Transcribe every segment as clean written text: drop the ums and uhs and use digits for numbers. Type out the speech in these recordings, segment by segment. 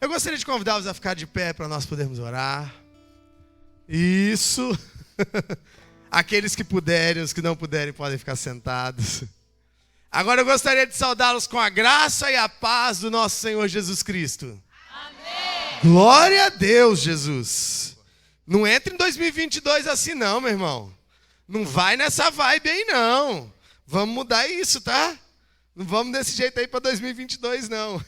Eu gostaria de convidá-los a ficar de pé para nós podermos orar. Isso. Aqueles que puderem, os que não puderem podem ficar sentados. Agora eu gostaria de saudá-los com a graça e a paz do nosso Senhor Jesus Cristo. Amém. Glória a Deus, Jesus. Não entre em 2022 assim não, meu irmão. Não vai nessa vibe aí não. Vamos mudar isso, tá? Não vamos desse jeito aí para 2022 não.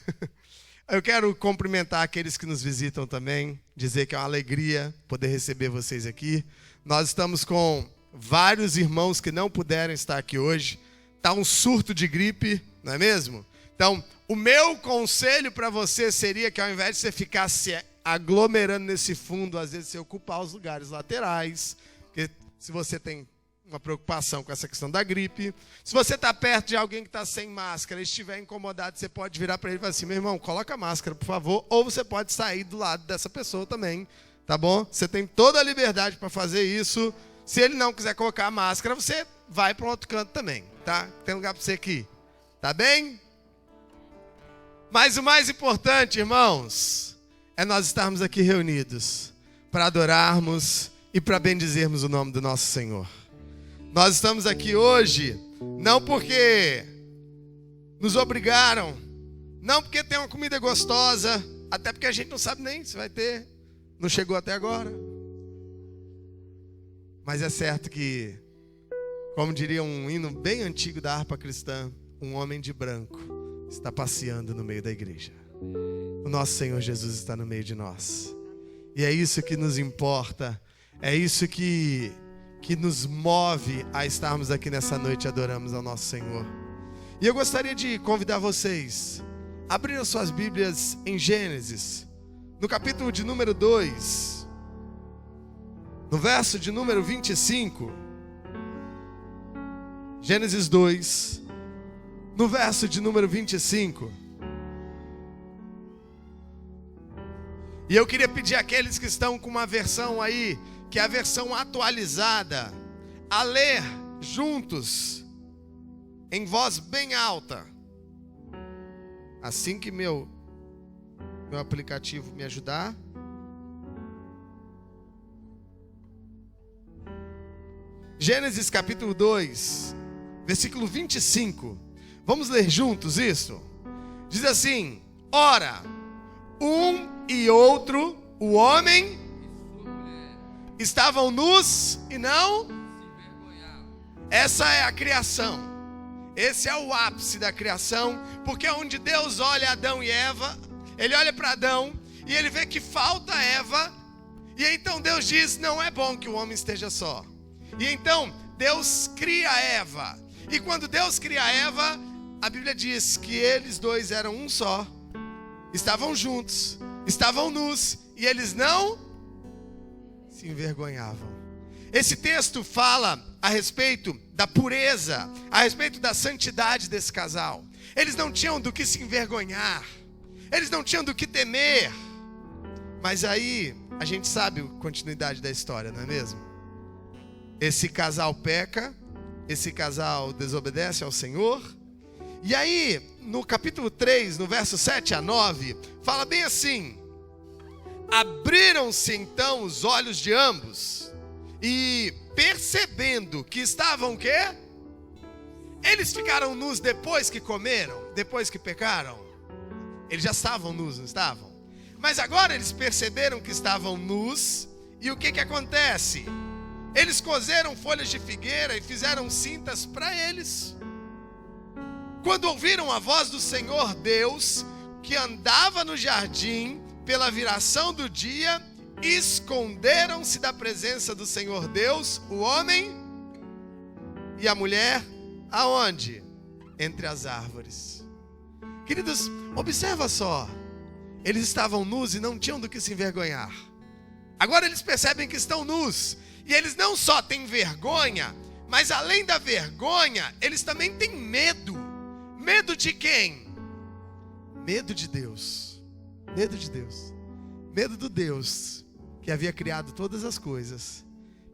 Eu quero cumprimentar aqueles que nos visitam também, dizer que é uma alegria poder receber vocês aqui. Nós estamos com vários irmãos que não puderam estar aqui hoje. Está um surto de gripe, não é mesmo? Então, o meu conselho para você seria que ao invés de você ficar se aglomerando nesse fundo, às vezes você ocupar os lugares laterais, porque se você tem uma preocupação com essa questão da gripe, se você está perto de alguém que está sem máscara e estiver incomodado, você pode virar para ele e falar assim, meu irmão, coloca a máscara, por favor, ou você pode sair do lado dessa pessoa também, tá bom? Você tem toda a liberdade para fazer isso. Se ele não quiser colocar a máscara, você vai para um outro canto também, tá? Tem lugar para você aqui, tá bem? Mas o mais importante, irmãos, é nós estarmos aqui reunidos para adorarmos e para bendizermos o nome do nosso Senhor. Nós estamos aqui hoje, não porque nos obrigaram, não porque tem uma comida gostosa, até porque a gente não sabe nem se vai ter, não chegou até agora. Mas é certo que, como diria um hino bem antigo da harpa cristã, um homem de branco está passeando no meio da igreja. O nosso Senhor Jesus está no meio de nós. E é isso que nos importa, é isso que nos move a estarmos aqui nessa noite e adoramos ao nosso Senhor. E eu gostaria de convidar vocês a abrir as suas Bíblias em Gênesis, no capítulo de número 2, no verso de número 25. Gênesis 2, no verso de número 25. E eu queria pedir àqueles que estão com uma versão aí, que é a versão atualizada, a ler juntos, em voz bem alta. Assim que meu aplicativo me ajudar. Gênesis capítulo 2, versículo 25. Vamos ler juntos isso? Diz assim: ora, um e outro, o homem, estavam nus e não se envergonhavam. Essa é a criação. Esse é o ápice da criação, porque é onde Deus olha Adão e Eva. Ele olha para Adão e ele vê que falta Eva. E então Deus diz, não é bom que o homem esteja só. E então Deus cria Eva. E quando Deus cria Eva, a Bíblia diz que eles dois eram um só. Estavam juntos, estavam nus e eles não se envergonhavam. Esse texto fala a respeito da pureza, a respeito da santidade desse casal. Eles não tinham do que se envergonhar, eles não tinham do que temer. Mas aí a gente sabe a continuidade da história, não é mesmo? Esse casal peca, esse casal desobedece ao Senhor. E aí no capítulo 3, no verso 7 a 9, fala bem assim: abriram-se então os olhos de ambos, e percebendo que estavam o quê? Eles ficaram nus depois que comeram, depois que pecaram. Eles já estavam nus, não estavam? Mas agora eles perceberam que estavam nus, e o que acontece? Eles coseram folhas de figueira e fizeram cintas para eles. Quando ouviram a voz do Senhor Deus, que andava no jardim, pela viração do dia, esconderam-se da presença do Senhor Deus, o homem e a mulher, aonde? Entre as árvores. Queridos, observa só, eles estavam nus e não tinham do que se envergonhar. Agora eles percebem que estão nus, e eles não só têm vergonha, mas além da vergonha, eles também têm medo. Medo de quem? Medo de Deus. Medo de Deus. Medo do Deus que havia criado todas as coisas,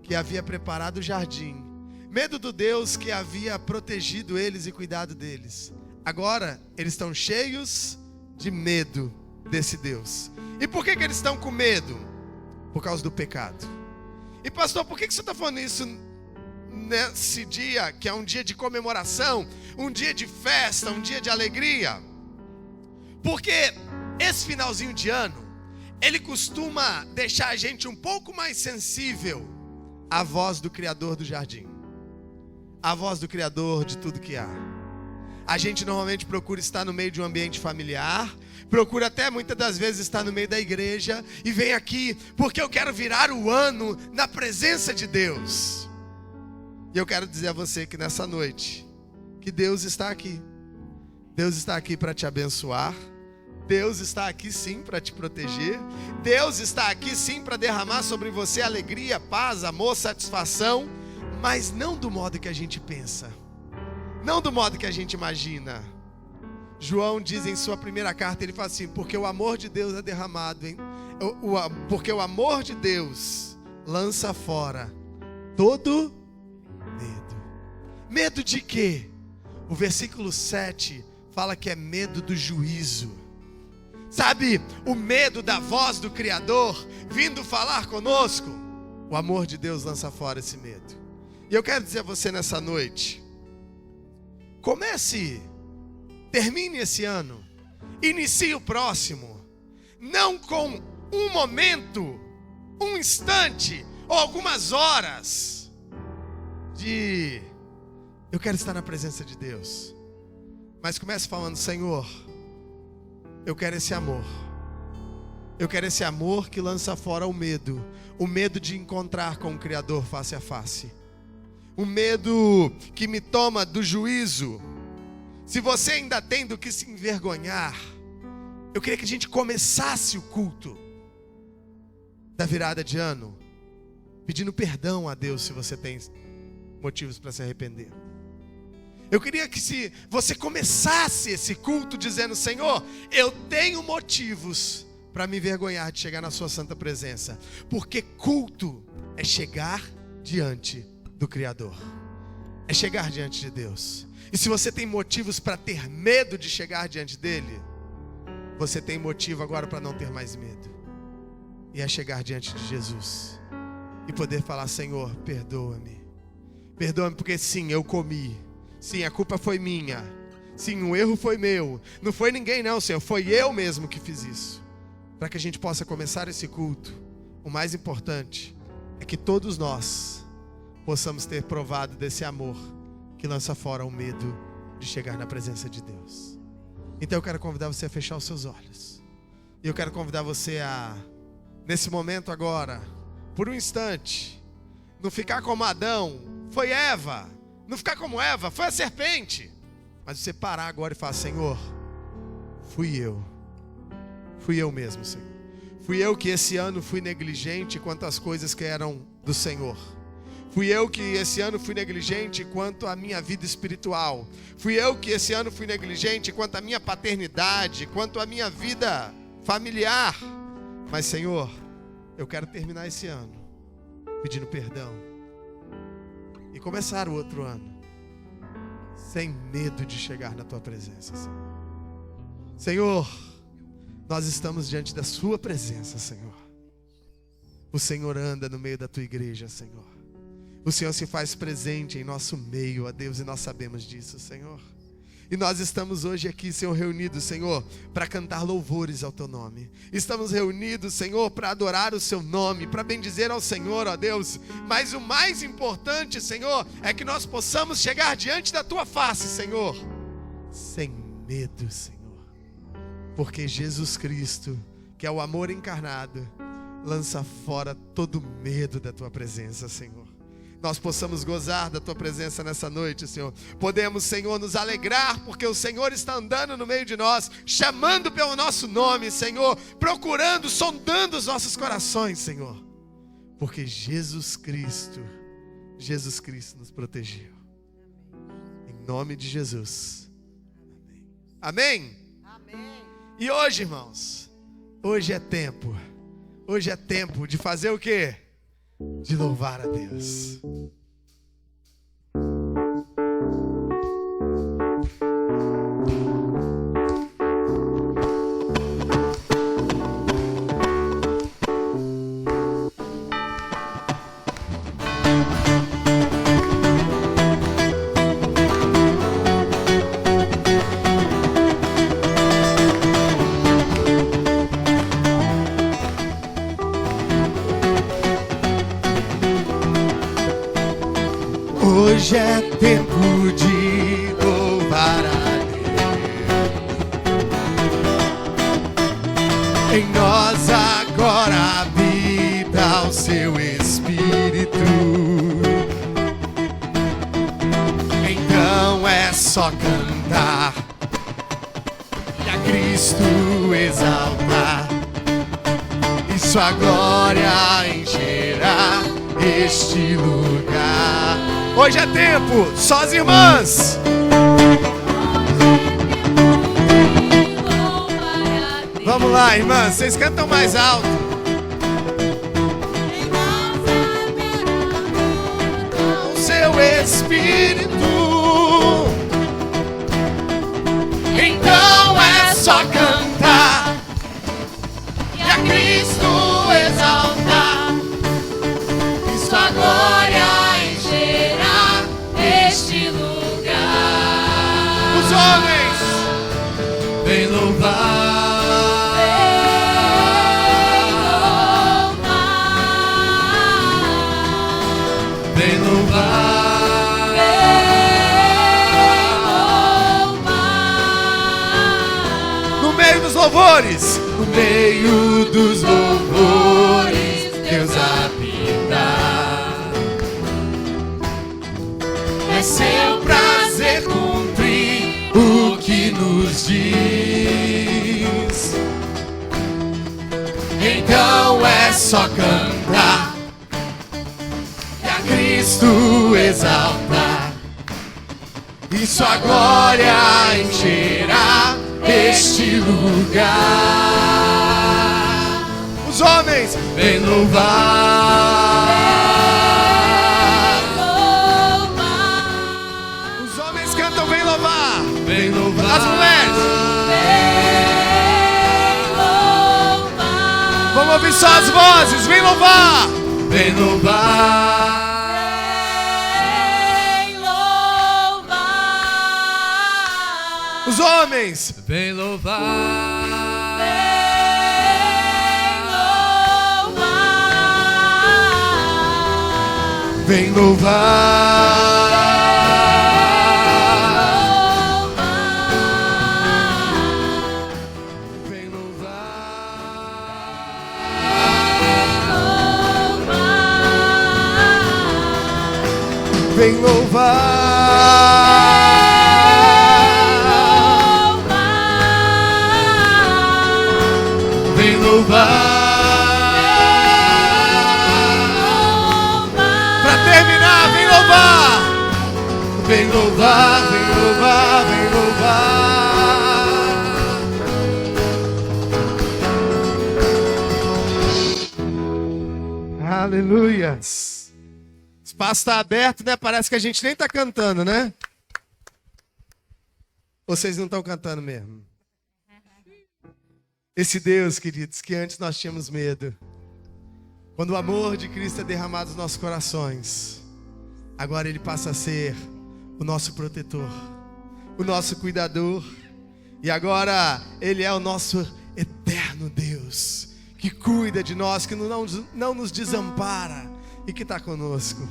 que havia preparado o jardim. Medo do Deus que havia protegido eles e cuidado deles. Agora eles estão cheios de medo. desse Deus. E por que eles estão com medo? Por causa do pecado. E pastor, por que você está falando isso nesse dia, que é um dia de comemoração, um dia de festa, um dia de alegria? Porque esse finalzinho de ano, ele costuma deixar a gente um pouco mais sensível à voz do Criador do jardim, à voz do Criador de tudo que há. A gente normalmente procura estar no meio de um ambiente familiar, procura até muitas das vezes estar no meio da igreja, e vem aqui porque eu quero virar o ano na presença de Deus. E eu quero dizer a você que nessa noite, que Deus está aqui. Deus está aqui para te abençoar. Deus está aqui sim para te proteger. Deus está aqui sim para derramar sobre você alegria, paz, amor, satisfação. Mas não do modo que a gente pensa, não do modo que a gente imagina. João diz em sua primeira carta, ele fala assim: porque o amor de Deus é derramado, hein? Porque o amor de Deus lança fora todo medo. Medo de quê? O versículo 7 fala que é medo do juízo. Sabe, o medo da voz do Criador vindo falar conosco. O amor de Deus lança fora esse medo. E eu quero dizer a você nessa noite: termine esse ano, inicie o próximo, não com um momento, um instante ou algumas horas de eu quero estar na presença de Deus, mas comece falando: Senhor, eu quero esse amor. Eu quero esse amor que lança fora o medo de encontrar com o Criador face a face, o medo que me toma do juízo. Se você ainda tem do que se envergonhar, eu queria que a gente começasse o culto da virada de ano pedindo perdão a Deus se você tem motivos para se arrepender. Eu queria que se você começasse esse culto dizendo: Senhor, eu tenho motivos para me envergonhar de chegar na sua santa presença. Porque culto é chegar diante do Criador, é chegar diante de Deus. E se você tem motivos para ter medo de chegar diante dele, você tem motivo agora para não ter mais medo. E é chegar diante de Jesus e poder falar: Senhor, perdoa-me. Perdoa-me porque sim, eu comi. Sim, a culpa foi minha. Sim, o erro foi meu. Não foi ninguém não, Senhor, foi eu mesmo que fiz isso. Para que a gente possa começar esse culto, o mais importante é que todos nós possamos ter provado desse amor que lança fora o medo de chegar na presença de Deus. Então eu quero convidar você a fechar os seus olhos. E eu quero convidar você a, nesse momento agora, por um instante, não ficar como Adão, foi Eva. Não ficar como Eva, foi a serpente. Mas você parar agora e falar: Senhor, fui eu mesmo, Senhor. Fui eu que esse ano fui negligente quanto às coisas que eram do Senhor. Fui eu que esse ano fui negligente quanto à minha vida espiritual. Fui eu que esse ano fui negligente quanto à minha paternidade, quanto à minha vida familiar. Mas Senhor, eu quero terminar esse ano pedindo perdão e começar o outro ano sem medo de chegar na tua presença, Senhor. Senhor, nós estamos diante da sua presença, Senhor. O Senhor anda no meio da tua igreja, Senhor. O Senhor se faz presente em nosso meio, ó Deus, e nós sabemos disso, Senhor. E nós estamos hoje aqui, Senhor, reunidos, Senhor, para cantar louvores ao teu nome. Estamos reunidos, Senhor, para adorar o seu nome, para bendizer ao Senhor, ó Deus. Mas o mais importante, Senhor, é que nós possamos chegar diante da tua face, Senhor, sem medo, Senhor. Porque Jesus Cristo, que é o amor encarnado, lança fora todo medo da tua presença, Senhor. Nós possamos gozar da tua presença nessa noite, Senhor. Podemos, Senhor, nos alegrar porque o Senhor está andando no meio de nós, chamando pelo nosso nome, Senhor, procurando, sondando os nossos corações, Senhor. Porque Jesus Cristo nos protegeu. Em nome de Jesus. Amém? Amém. E hoje, irmãos, hoje é tempo de fazer o quê? De louvar a Deus. Hoje é tempo de louvar a Deus. Em nós agora habita o seu Espírito. Então é só cantar e a Cristo exaltar, e sua glória encherá este lugar. Hoje é tempo, só as irmãs. Vamos lá, irmãs, vocês cantam mais alto. O seu Espírito. Então é só cantar e a Cristo exaltar, e sua glória encherá este lugar. Os homens vem louvar. Vem louvar, no meio dos louvores, no meio dos louvores, Deus habita. É seu prazer cumprir o que nos diz. Então é só cantar, Cristo exaltar, e sua glória encherá este lugar. Os homens vem louvar. Os homens cantam vem louvar. Vem louvar. As mulheres vem louvar. Vamos ouvir só as vozes. Vem louvar. Vem louvar. Os homens vem louvar. Vem louvar. Vem louvar. Vem louvar. Pra terminar, vem louvar. Vem louvar, vem louvar, vem louvar. Aleluias. O espaço está aberto, né? Parece que a gente nem está cantando, né? Ou vocês não estão cantando mesmo? Esse Deus, queridos, que antes nós tínhamos medo, quando o amor de Cristo é derramado nos nossos corações, agora Ele passa a ser o nosso protetor, o nosso cuidador, e agora Ele é o nosso eterno Deus, que cuida de nós, que não nos desampara e que está conosco.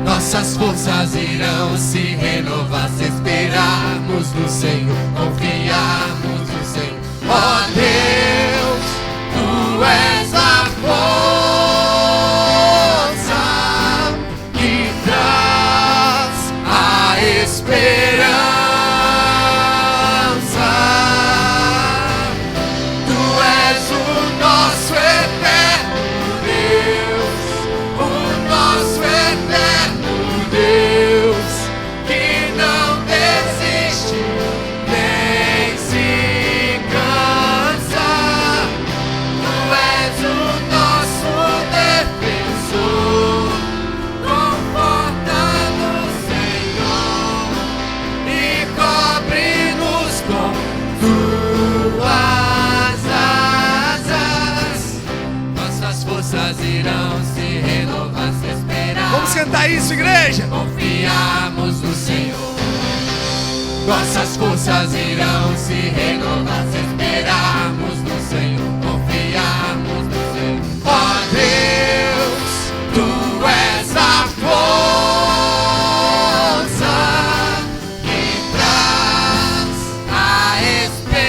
Nossas forças irão se renovar se esperarmos no Senhor, confiarmos no Senhor. Ó Deus, Tu és a força que traz a esperança. Tu és o nosso eterno Deus, o nosso eterno Deus, que não para isso, igreja. Confiamos no Senhor. Nossas forças irão se renovar se esperarmos no Senhor. Confiamos no Senhor. Ó Deus, Tu és a força que traz a esperança.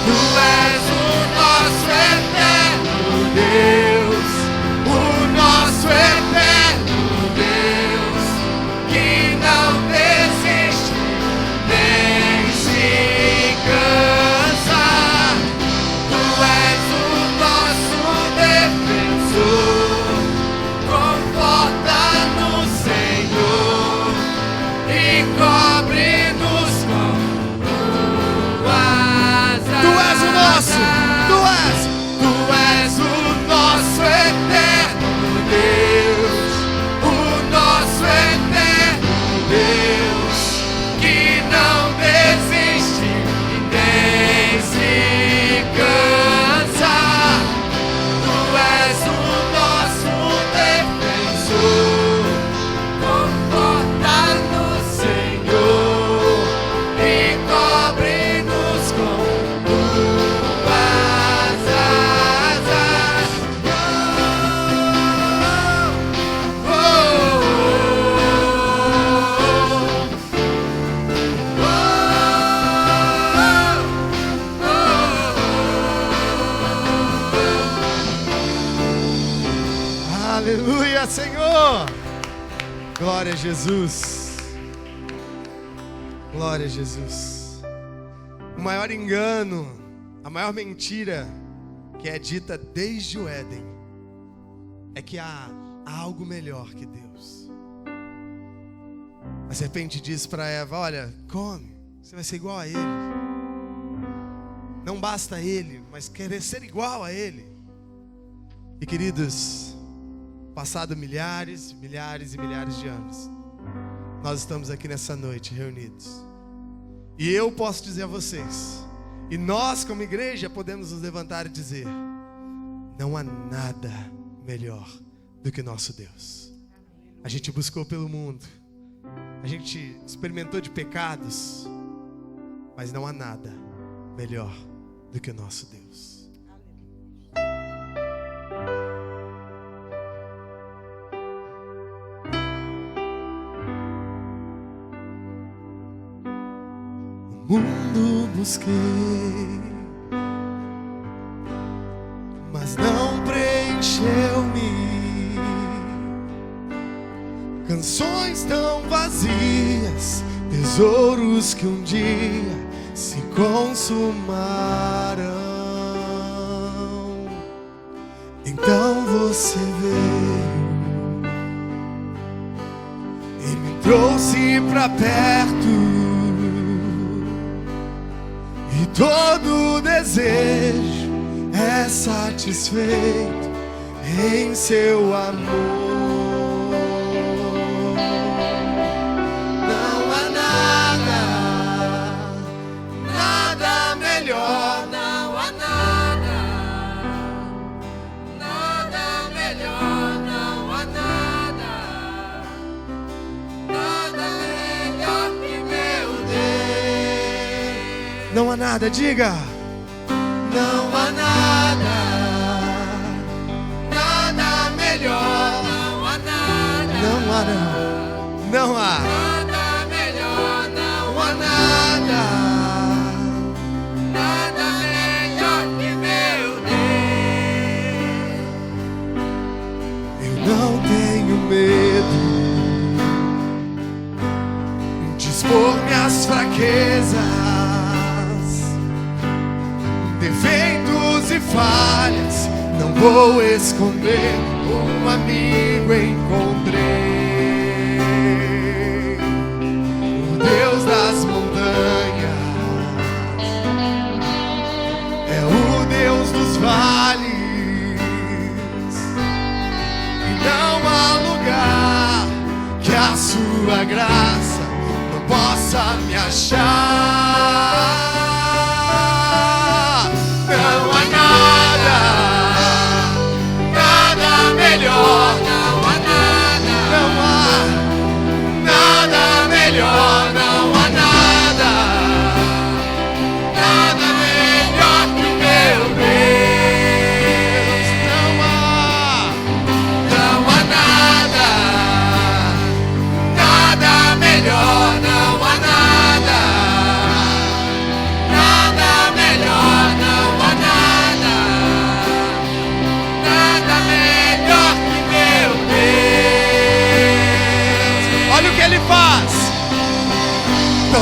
Tu és o nosso eterno Deus, o nosso eterno Deus, que não desiste nem se cansa. Tu és o nosso defensor, conforta no Senhor e cobre-nos com tuas asas. Tu és o nosso, Tu és o nosso eterno Deus, o nosso eterno Deus, que não desiste e nem se cansa. Tu és o nosso defensor, conforta no Senhor e cobre-nos com tuas asas. Aleluia, Senhor. Glória a Jesus. Glória a Jesus. O maior engano, a maior mentira que é dita desde o Éden é que há algo melhor que Deus. A serpente disse para Eva: olha, come, você vai ser igual a ele. Não basta ele, mas querer ser igual a ele. E queridos, passado milhares, milhares e milhares de anos, nós estamos aqui nessa noite reunidos. E eu posso dizer a vocês, e nós como igreja podemos nos levantar e dizer: não há nada melhor do que nosso Deus. A gente buscou pelo mundo, a gente experimentou de pecados, mas não há nada melhor do que o nosso Deus. O mundo busquei, mas não preencheu-me. Canções tão vazias, tesouros que um dia se consumaram. Então você veio e me trouxe pra perto. E todo desejo é satisfeito em seu amor. Não há nada melhor. Não há nada melhor, não há nada melhor que meu Deus. Não há nada, diga. Não há nada melhor, não há nada. Não há, não. Não há. Nada melhor, não há nada melhor que meu Deus. Eu não tenho medo de expor minhas fraquezas, defeitos e falhas. Não vou esconder, um amigo encontrei. O Deus das montanhas é o Deus dos vales. E não há lugar que a sua graça não possa me achar. Não há nada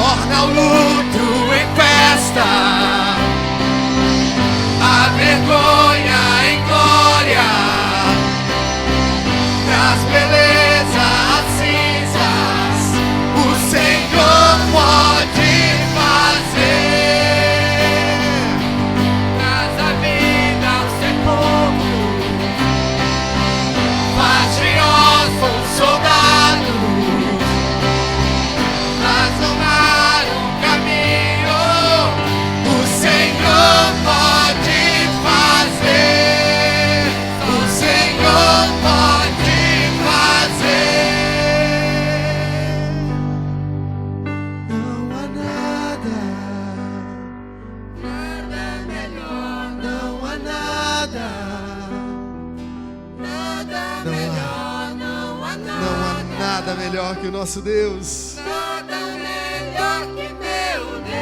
torna o luto em festa, a vergonha em glória, traz beleza às cinzas, o Senhor pode fazer, traz a vida ao sepulcro, faz de órfãos soldados, traz no mar um caminho, o Senhor pode fazer, o Senhor pode fazer. Não há nada, nada melhor, não há nada, nada melhor, não há nada. Não há nada melhor que o nosso Deus. Nada melhor que meu Deus.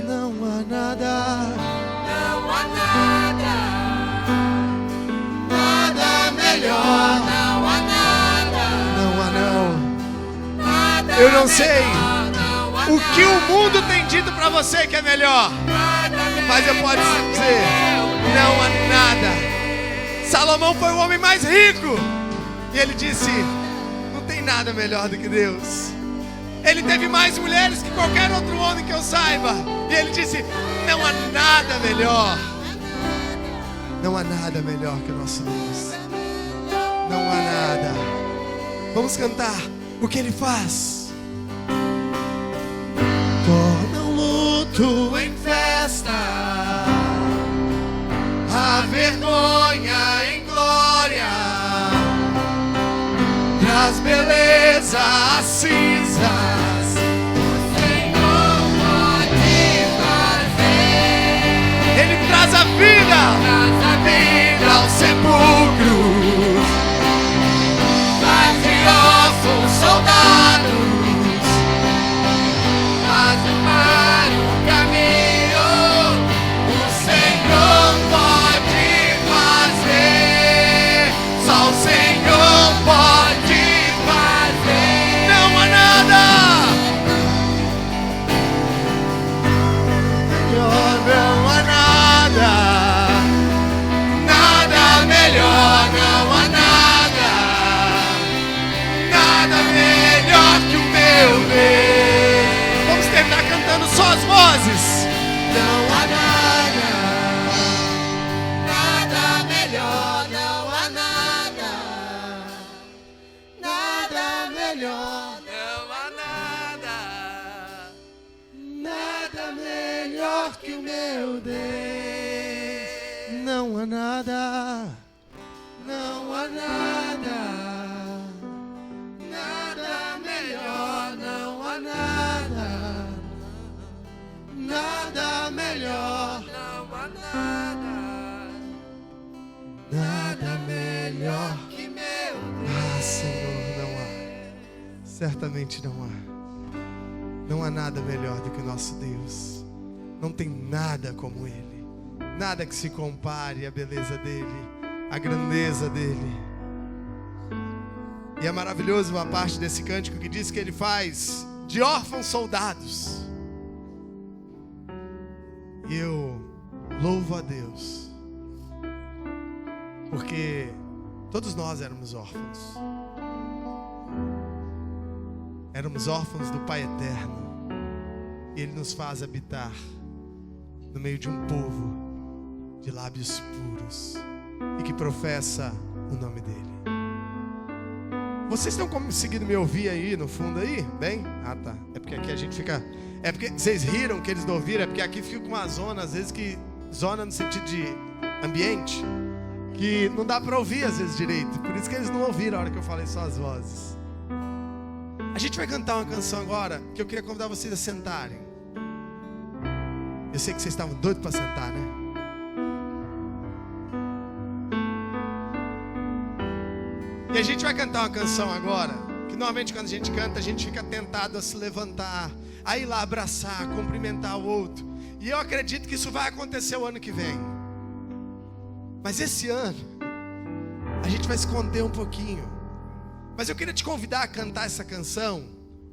Não há nada. Não há nada. Nada melhor. Não há nada. Não há não. Nada Eu não sei melhor, não há o que o mundo tem dito pra você que é melhor, nada mas eu posso melhor que dizer, meu não há nada. Salomão foi o homem mais rico e ele disse, não tem nada melhor do que Deus. Ele teve mais mulheres que qualquer outro homem que eu saiba, e ele disse, não há nada melhor. Não há nada melhor que o nosso Deus. Não há nada. Vamos cantar o que ele faz. Torna o luto em festa, a vergonha em glória, traz beleza às cinzas, o Senhor pode fazer. ele traz a vida Traz a vida ao sepulcro, faz de órfãos soldados, faz do mar um caminho, o Senhor pode fazer, só o Senhor pode fazer. não há nada melhor, não há nada. Nada melhor, não há nada, nada melhor que o meu Deus. Vamos terminar cantando só as vozes. Não há nada, nada melhor, não há nada, nada melhor, não há nada, nada melhor que o meu Deus. Não há nada. Não há nada, nada melhor, não há nada, nada melhor, não há nada, nada melhor que meu Deus. Ah, Senhor, não há. Certamente não há. Não há nada melhor do que o nosso Deus. Não tem nada como Ele. Nada que se compare à beleza dEle, à grandeza dEle. E é maravilhoso uma parte desse cântico que diz que Ele faz de órfãos soldados. E eu louvo a Deus, porque todos nós éramos órfãos. Éramos órfãos do Pai Eterno. E Ele nos faz habitar no meio de um povo de lábios puros e que professa o nome dEle. Vocês estão conseguindo me ouvir aí no fundo aí? Bem? Ah, tá. É porque aqui a gente fica... É porque vocês riram que eles não ouviram. É porque aqui fica uma zona, às vezes que... Zona no sentido de ambiente, que não dá para ouvir às vezes direito. Por isso que eles não ouviram a hora que eu falei só as vozes. A gente vai cantar uma canção agora que eu queria convidar vocês a sentarem. Eu sei que vocês estavam doidos para sentar, né? E a gente vai cantar uma canção agora, que normalmente quando a gente canta, a gente fica tentado a se levantar, a ir lá abraçar, cumprimentar o outro. E eu acredito que isso vai acontecer o ano que vem. Mas esse ano, a gente vai esconder um pouquinho. Mas eu queria te convidar a cantar essa canção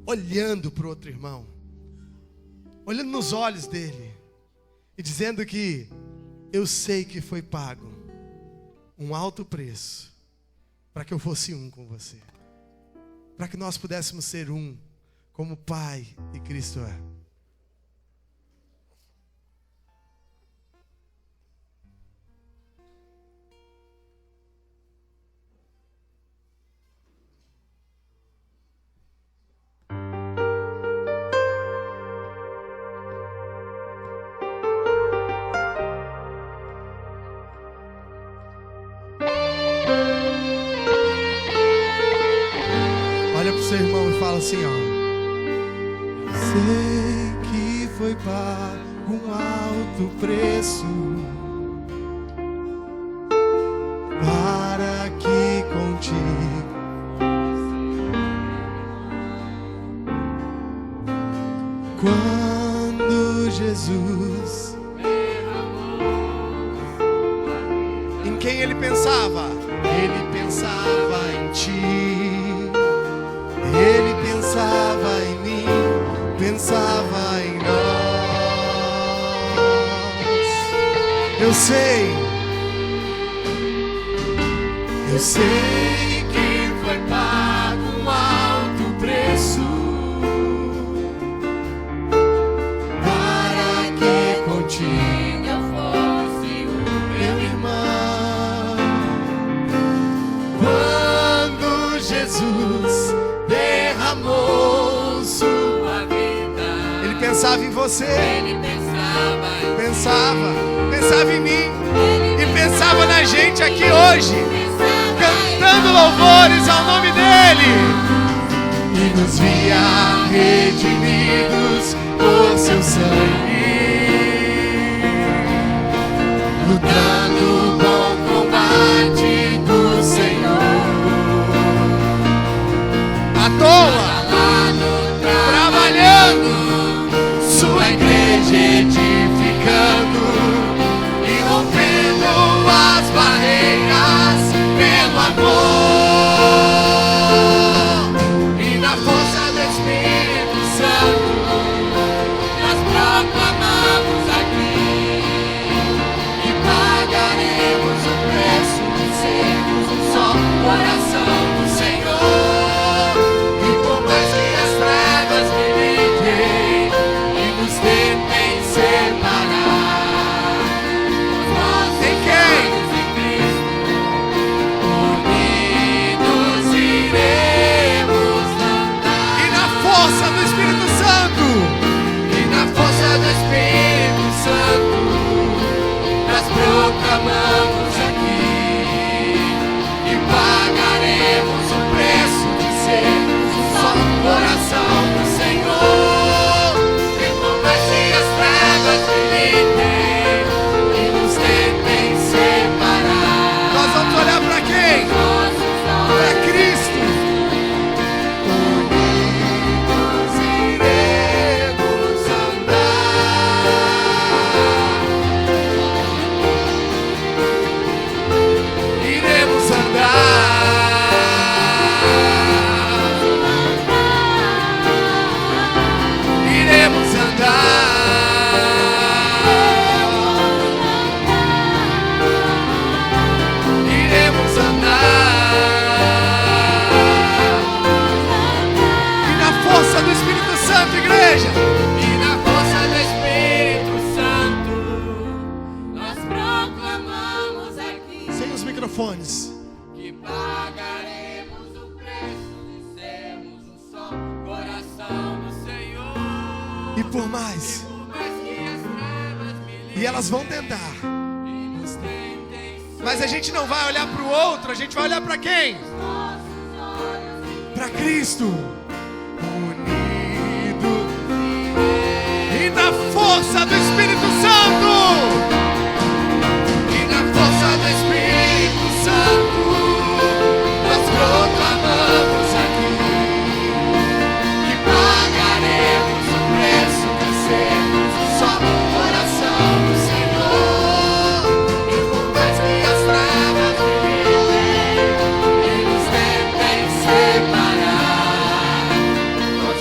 olhando para o outro irmão, olhando nos olhos dele e dizendo que eu sei que foi pago um alto preço para que eu fosse um com você, para que nós pudéssemos ser um como o Pai e Cristo é. Olha pro seu irmão e fala assim, ó. Sei que foi pago um alto preço para que contigo quando Jesus em quem ele pensava? Ele pensava em ti, ele pensava em mim, pensava em nós. Eu sei que foi pago um alto preço para que contigo eu fosse o meu irmão. Quando Jesus derramou sua vida, ele pensava em você, ele pensava em mim e pensava na gente aqui hoje, cantando louvores ao nome dele, e nos via redimidos por seu sangue, lutando o bom combate do Senhor. À toa, trabalhando, sua igreja edificando e rompendo as barreiras pelo amor e na força do Espírito Santo. Nós proclamamos aqui e pagaremos o preço de sermos um só coração do Senhor. E por mais que as trevas militem e nos tentem separar, nós em quem? Em Cristo, unidos iremos andar. E na força do Espírito Santo, e na força do Espírito Santo, nós proclamamos aqui e pagaremos o preço de sermos um só coração do Senhor. E por mais que as trevas militem e nos tentem separar, nós vamos olhar para quem? Para Cristo. Unidos iremos andar. Iremos andar. Iremos andar. Iremos andar. E na força do Espírito Santo, igreja. E na força do Espírito Santo, nós proclamamos aqui sem os microfones que pagaremos o preço de sermos um só coração do Senhor. E por mais que as trevas militem, e elas vão tentar, e nos tentem, mas a gente não vai olhar para o outro, a gente vai olhar para quem? Para Cristo. Unido e na força do Espírito Santo. E na força do Espírito Santo, nós proclamamos aqui que pagaremos o preço de sermos um só coração do Senhor. E por mais que as trevas militem e nos tentem separar, nós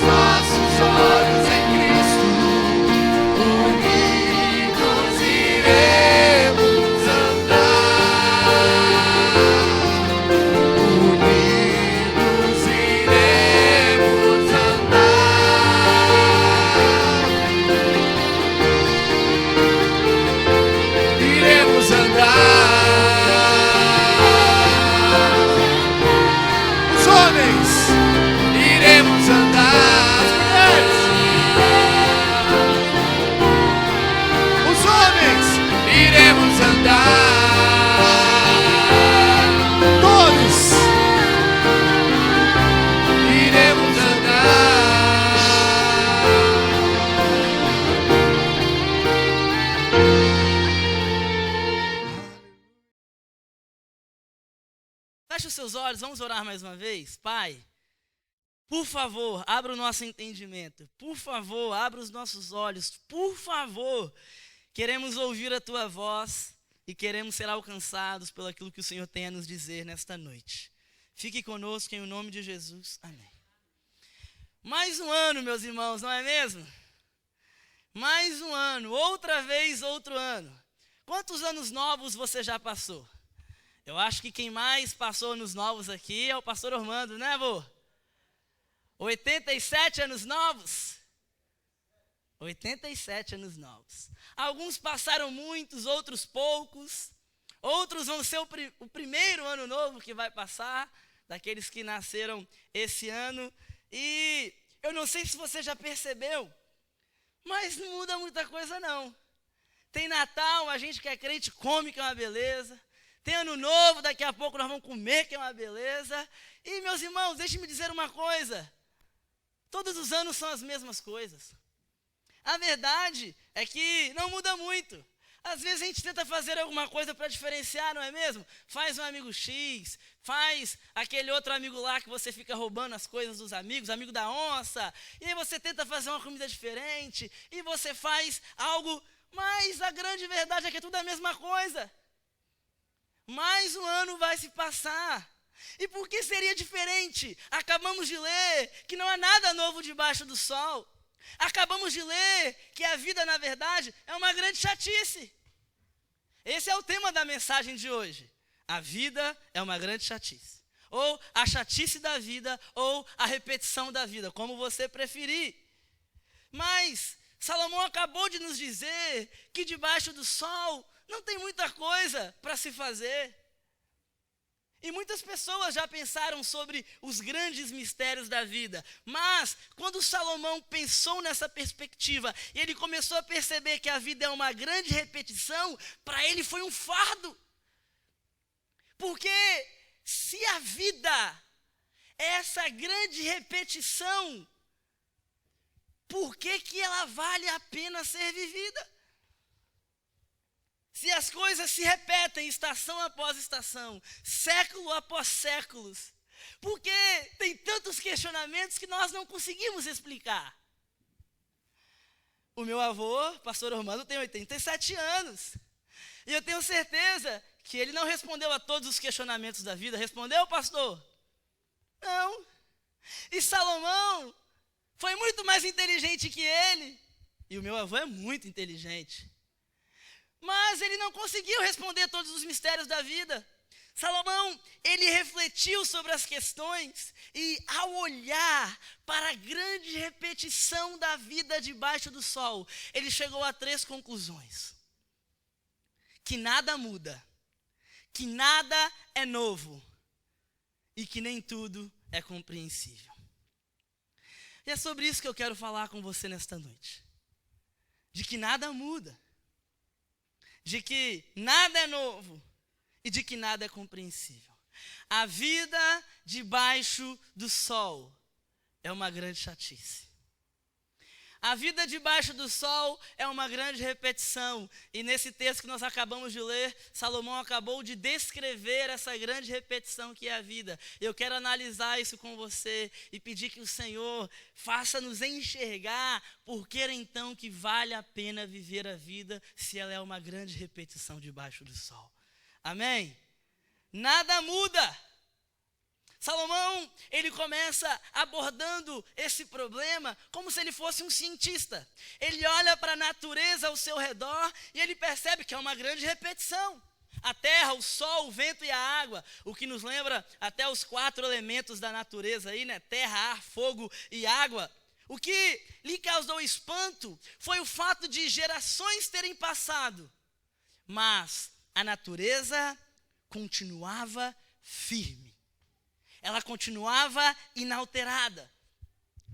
seus olhos, vamos orar mais uma vez? Pai, por favor, abra o nosso entendimento. Por favor, abra os nossos olhos. Por favor, queremos ouvir a Tua voz e queremos ser alcançados pelo aquilo que o Senhor tem a nos dizer nesta noite. Fique conosco em nome de Jesus. Amém. Mais um ano, meus irmãos, não é mesmo? Mais um ano, outra vez, outro ano. Quantos anos novos você já passou? Eu acho que quem mais passou anos novos aqui é o pastor Ormando, né, vô? 87 anos novos? 87 anos novos. Alguns passaram muitos, outros poucos. Outros vão ser o primeiro ano novo que vai passar, daqueles que nasceram esse ano. E eu não sei se você já percebeu, mas não muda muita coisa não. Tem Natal, a gente que é crente come, que é uma beleza. Tem Ano Novo, daqui a pouco nós vamos comer, que é uma beleza. E meus irmãos, deixe-me dizer uma coisa. Todos os anos são as mesmas coisas. A verdade é que não muda muito. Às vezes a gente tenta fazer alguma coisa para diferenciar, não é mesmo? Faz um amigo X, faz aquele outro amigo lá que você fica roubando as coisas dos amigos, amigo da onça. E aí você tenta fazer uma comida diferente, e você faz algo, mas a grande verdade é que é tudo a mesma coisa. Mais um ano vai se passar. E por que seria diferente? Acabamos de ler que não há nada novo debaixo do sol. Acabamos de ler que a vida, na verdade, é uma grande chatice. Esse é o tema da mensagem de hoje. A vida é uma grande chatice. Ou a chatice da vida, ou a repetição da vida, como você preferir. Mas Salomão acabou de nos dizer que debaixo do sol não tem muita coisa para se fazer. E muitas pessoas já pensaram sobre os grandes mistérios da vida. Mas, quando Salomão pensou nessa perspectiva, e ele começou a perceber que a vida é uma grande repetição, para ele foi um fardo. Porque se a vida é essa grande repetição, por que ela vale a pena ser vivida? Se as coisas se repetem estação após estação, século após séculos, porque tem tantos questionamentos que nós não conseguimos explicar. O meu avô, pastor Ormando, tem 87 anos. E eu tenho certeza que ele não respondeu a todos os questionamentos da vida. Respondeu, pastor? Não. E Salomão foi muito mais inteligente que ele. E o meu avô é muito inteligente. Mas ele não conseguiu responder todos os mistérios da vida. Salomão, ele refletiu sobre as questões e ao olhar para a grande repetição da vida debaixo do sol, ele chegou a 3 conclusões. Que nada muda, que nada é novo e que nem tudo é compreensível. E é sobre isso que eu quero falar com você nesta noite. De que nada muda. De que nada é novo e de que nada é compreensível. A vida debaixo do sol é uma grande chatice. A vida debaixo do sol é uma grande repetição. E nesse texto que nós acabamos de ler, Salomão acabou de descrever essa grande repetição que é a vida. Eu quero analisar isso com você e pedir que o Senhor faça-nos enxergar por que então que vale a pena viver a vida se ela é uma grande repetição debaixo do sol. Amém? Nada muda. Salomão, ele começa abordando esse problema como se ele fosse um cientista. Ele olha para a natureza ao seu redor e ele percebe que é uma grande repetição. A terra, o sol, o vento e a água, o que nos lembra até os 4 elementos da natureza aí, né? Terra, ar, fogo e água. O que lhe causou espanto foi o fato de gerações terem passado, mas a natureza continuava firme. Ela continuava inalterada.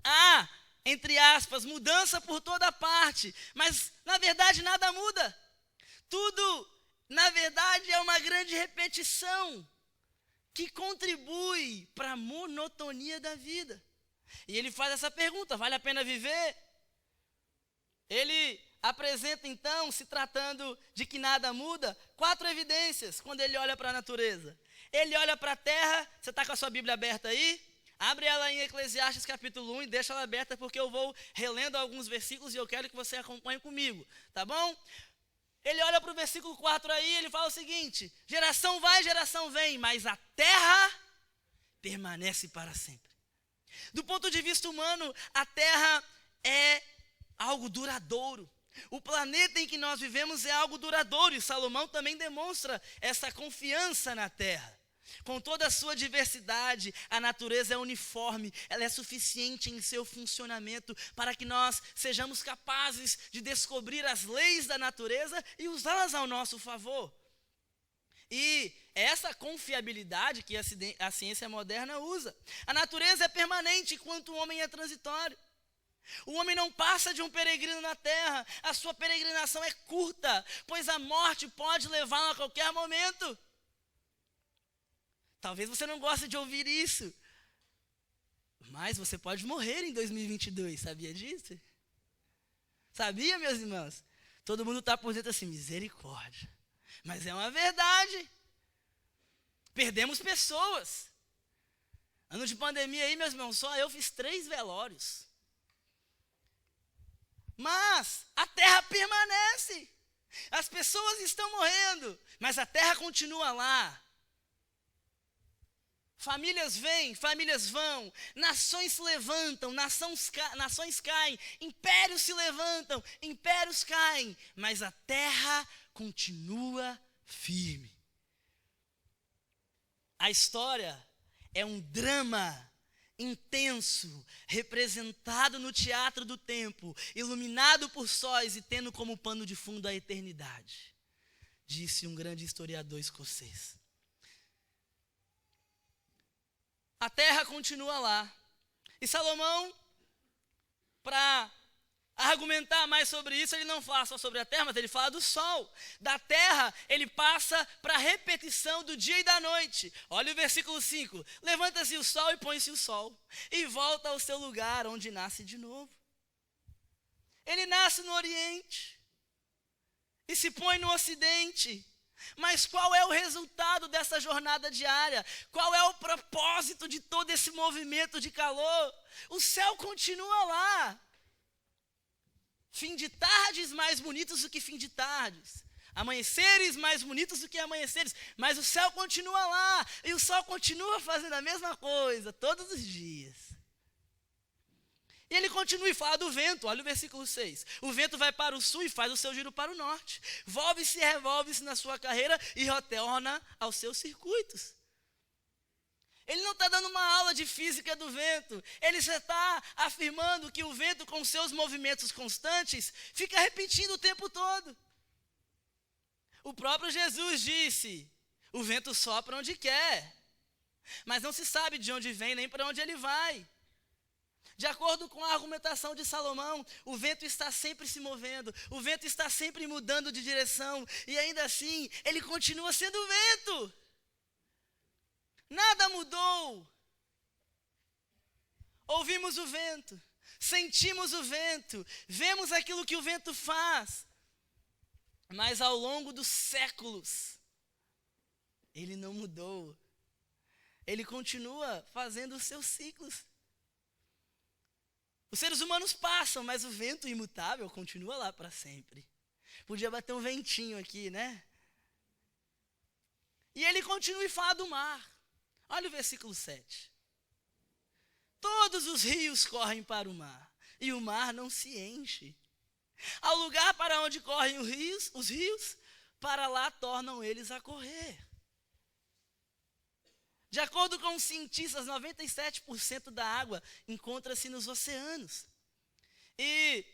Há, entre aspas, mudança por toda parte, mas na verdade nada muda. Tudo, na verdade, é uma grande repetição que contribui para a monotonia da vida. E ele faz essa pergunta: vale a pena viver? Ele apresenta então, se tratando de que nada muda, 4 evidências quando ele olha para a natureza. Ele olha para a terra. Você está com a sua Bíblia aberta aí? Abre ela em Eclesiastes capítulo 1 e deixa ela aberta, porque eu vou relendo alguns versículos e eu quero que você acompanhe comigo, tá bom? Ele olha para o versículo 4 aí, ele fala o seguinte: geração vai, geração vem, mas a terra permanece para sempre. Do ponto de vista humano, a terra é algo duradouro. O planeta em que nós vivemos é algo duradouro, e Salomão também demonstra essa confiança na terra. Com toda a sua diversidade, a natureza é uniforme, ela é suficiente em seu funcionamento para que nós sejamos capazes de descobrir as leis da natureza e usá-las ao nosso favor. E é essa confiabilidade que a ciência moderna usa. A natureza é permanente enquanto o homem é transitório. O homem não passa de um peregrino na terra, a sua peregrinação é curta, pois a morte pode levá-lo a qualquer momento. Talvez você não goste de ouvir isso, mas você pode morrer em 2022, sabia disso? Sabia, meus irmãos? Todo mundo está por dentro assim, misericórdia. Mas é uma verdade. Perdemos pessoas. Ano de pandemia aí, meus irmãos, só eu fiz 3 velórios. Mas a terra permanece. As pessoas estão morrendo, mas a terra continua lá. Famílias vêm, famílias vão, nações se levantam, nações caem, impérios se levantam, impérios caem, mas a terra continua firme. A história é um drama intenso, representado no teatro do tempo, iluminado por sóis e tendo como pano de fundo a eternidade, disse um grande historiador escocês. A terra continua lá. E Salomão, para argumentar mais sobre isso, ele não fala só sobre a terra, mas ele fala do sol. Da terra, ele passa para a repetição do dia e da noite. Olha o versículo 5. Levanta-se o sol e põe-se o sol, e volta ao seu lugar, onde nasce de novo. Ele nasce no Oriente e se põe no Ocidente. Mas qual é o resultado dessa jornada diária? Qual é o propósito de todo esse movimento de calor? O céu continua lá. Fim de tardes mais bonitos do que fim de tardes. Amanheceres mais bonitos do que amanheceres. Mas o céu continua lá. E o sol continua fazendo a mesma coisa todos os dias. E ele continua e fala do vento, olha o versículo 6. O vento vai para o sul e faz o seu giro para o norte. Volve-se e revolve-se na sua carreira e retorna aos seus circuitos. Ele não está dando uma aula de física do vento. Ele está afirmando que o vento, com seus movimentos constantes, fica repetindo o tempo todo. O próprio Jesus disse, o vento sopra onde quer, mas não se sabe de onde vem nem para onde ele vai. De acordo com a argumentação de Salomão, o vento está sempre se movendo, o vento está sempre mudando de direção, e ainda assim, ele continua sendo vento. Nada mudou. Ouvimos o vento, sentimos o vento, vemos aquilo que o vento faz, mas ao longo dos séculos, ele não mudou. Ele continua fazendo os seus ciclos. Os seres humanos passam, mas o vento imutável continua lá para sempre. Podia bater um ventinho aqui, né? E ele continua e fala do mar. Olha o versículo 7. Todos os rios correm para o mar, e o mar não se enche. Ao lugar para onde correm os rios, para lá tornam eles a correr. De acordo com os cientistas, 97% da água encontra-se nos oceanos. E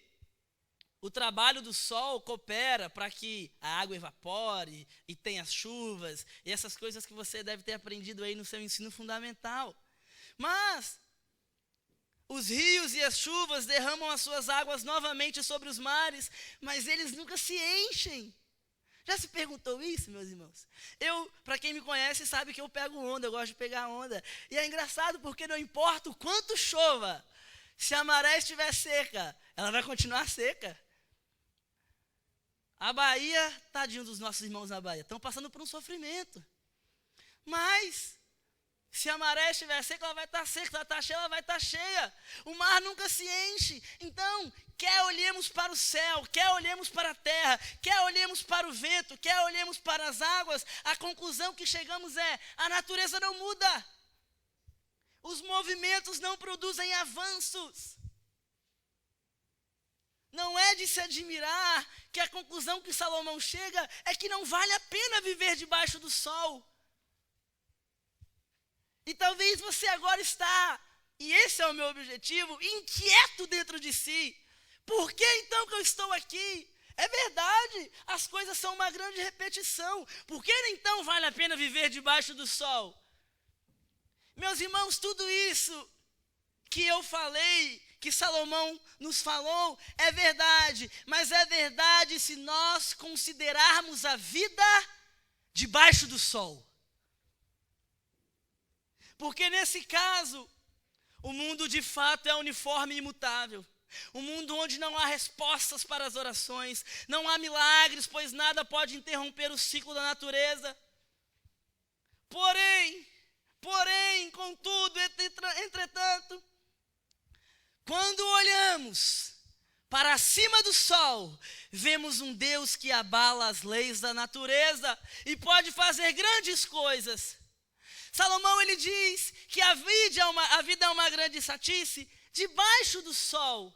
o trabalho do sol coopera para que a água evapore e tenha chuvas, e essas coisas que você deve ter aprendido aí no seu ensino fundamental. Mas os rios e as chuvas derramam as suas águas novamente sobre os mares, mas eles nunca se enchem. Já se perguntou isso, meus irmãos? Para quem me conhece, sabe que eu pego onda, eu gosto de pegar onda. E é engraçado porque não importa o quanto chova, se a maré estiver seca, ela vai continuar seca. A Bahia, tadinho dos nossos irmãos na Bahia, estão passando por um sofrimento. Mas, se a maré estiver seca, ela vai estar seca. Se ela está cheia, ela vai estar cheia. O mar nunca se enche. Então, quer olhemos para o céu, quer olhemos para a terra, quer olhemos para o vento, quer olhemos para as águas, a conclusão que chegamos é: a natureza não muda. Os movimentos não produzem avanços. Não é de se admirar que a conclusão que Salomão chega é que não vale a pena viver debaixo do sol. E talvez você agora está, e esse é o meu objetivo, inquieto dentro de si. Por que então que eu estou aqui? É verdade, as coisas são uma grande repetição. Por que então vale a pena viver debaixo do sol? Meus irmãos, tudo isso que eu falei, que Salomão nos falou, é verdade. Mas é verdade se nós considerarmos a vida debaixo do sol. Porque nesse caso, o mundo de fato é uniforme e imutável. Um mundo onde não há respostas para as orações, não há milagres, pois nada pode interromper o ciclo da natureza. Porém, contudo, entretanto, quando olhamos para cima do sol, vemos um Deus que abala as leis da natureza e pode fazer grandes coisas. Salomão, ele diz que a vida é uma grande chatice debaixo do sol.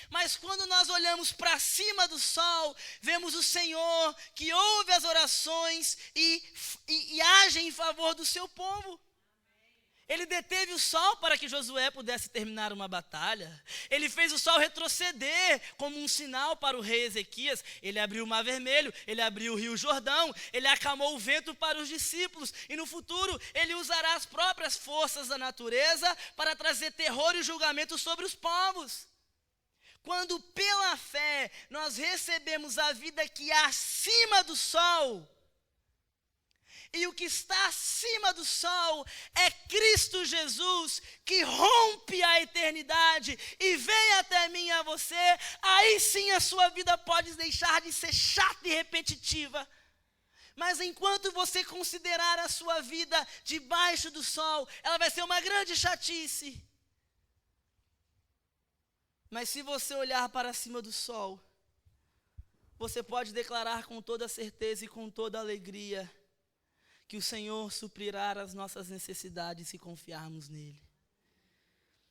Mas quando nós olhamos para cima do sol, vemos o Senhor que ouve as orações e age em favor do seu povo. Ele deteve o sol para que Josué pudesse terminar uma batalha. Ele fez o sol retroceder como um sinal para o rei Ezequias. Ele abriu o Mar Vermelho, ele abriu o Rio Jordão, ele acalmou o vento para os discípulos. E no futuro, ele usará as próprias forças da natureza para trazer terror e julgamento sobre os povos. Quando pela fé nós recebemos a vida que é acima do sol, e o que está acima do sol é Cristo Jesus, que rompe a eternidade e vem até mim e a você, aí sim a sua vida pode deixar de ser chata e repetitiva. Mas enquanto você considerar a sua vida debaixo do sol, ela vai ser uma grande chatice. Mas se você olhar para cima do sol, você pode declarar com toda certeza e com toda alegria que o Senhor suprirá as nossas necessidades se confiarmos nele.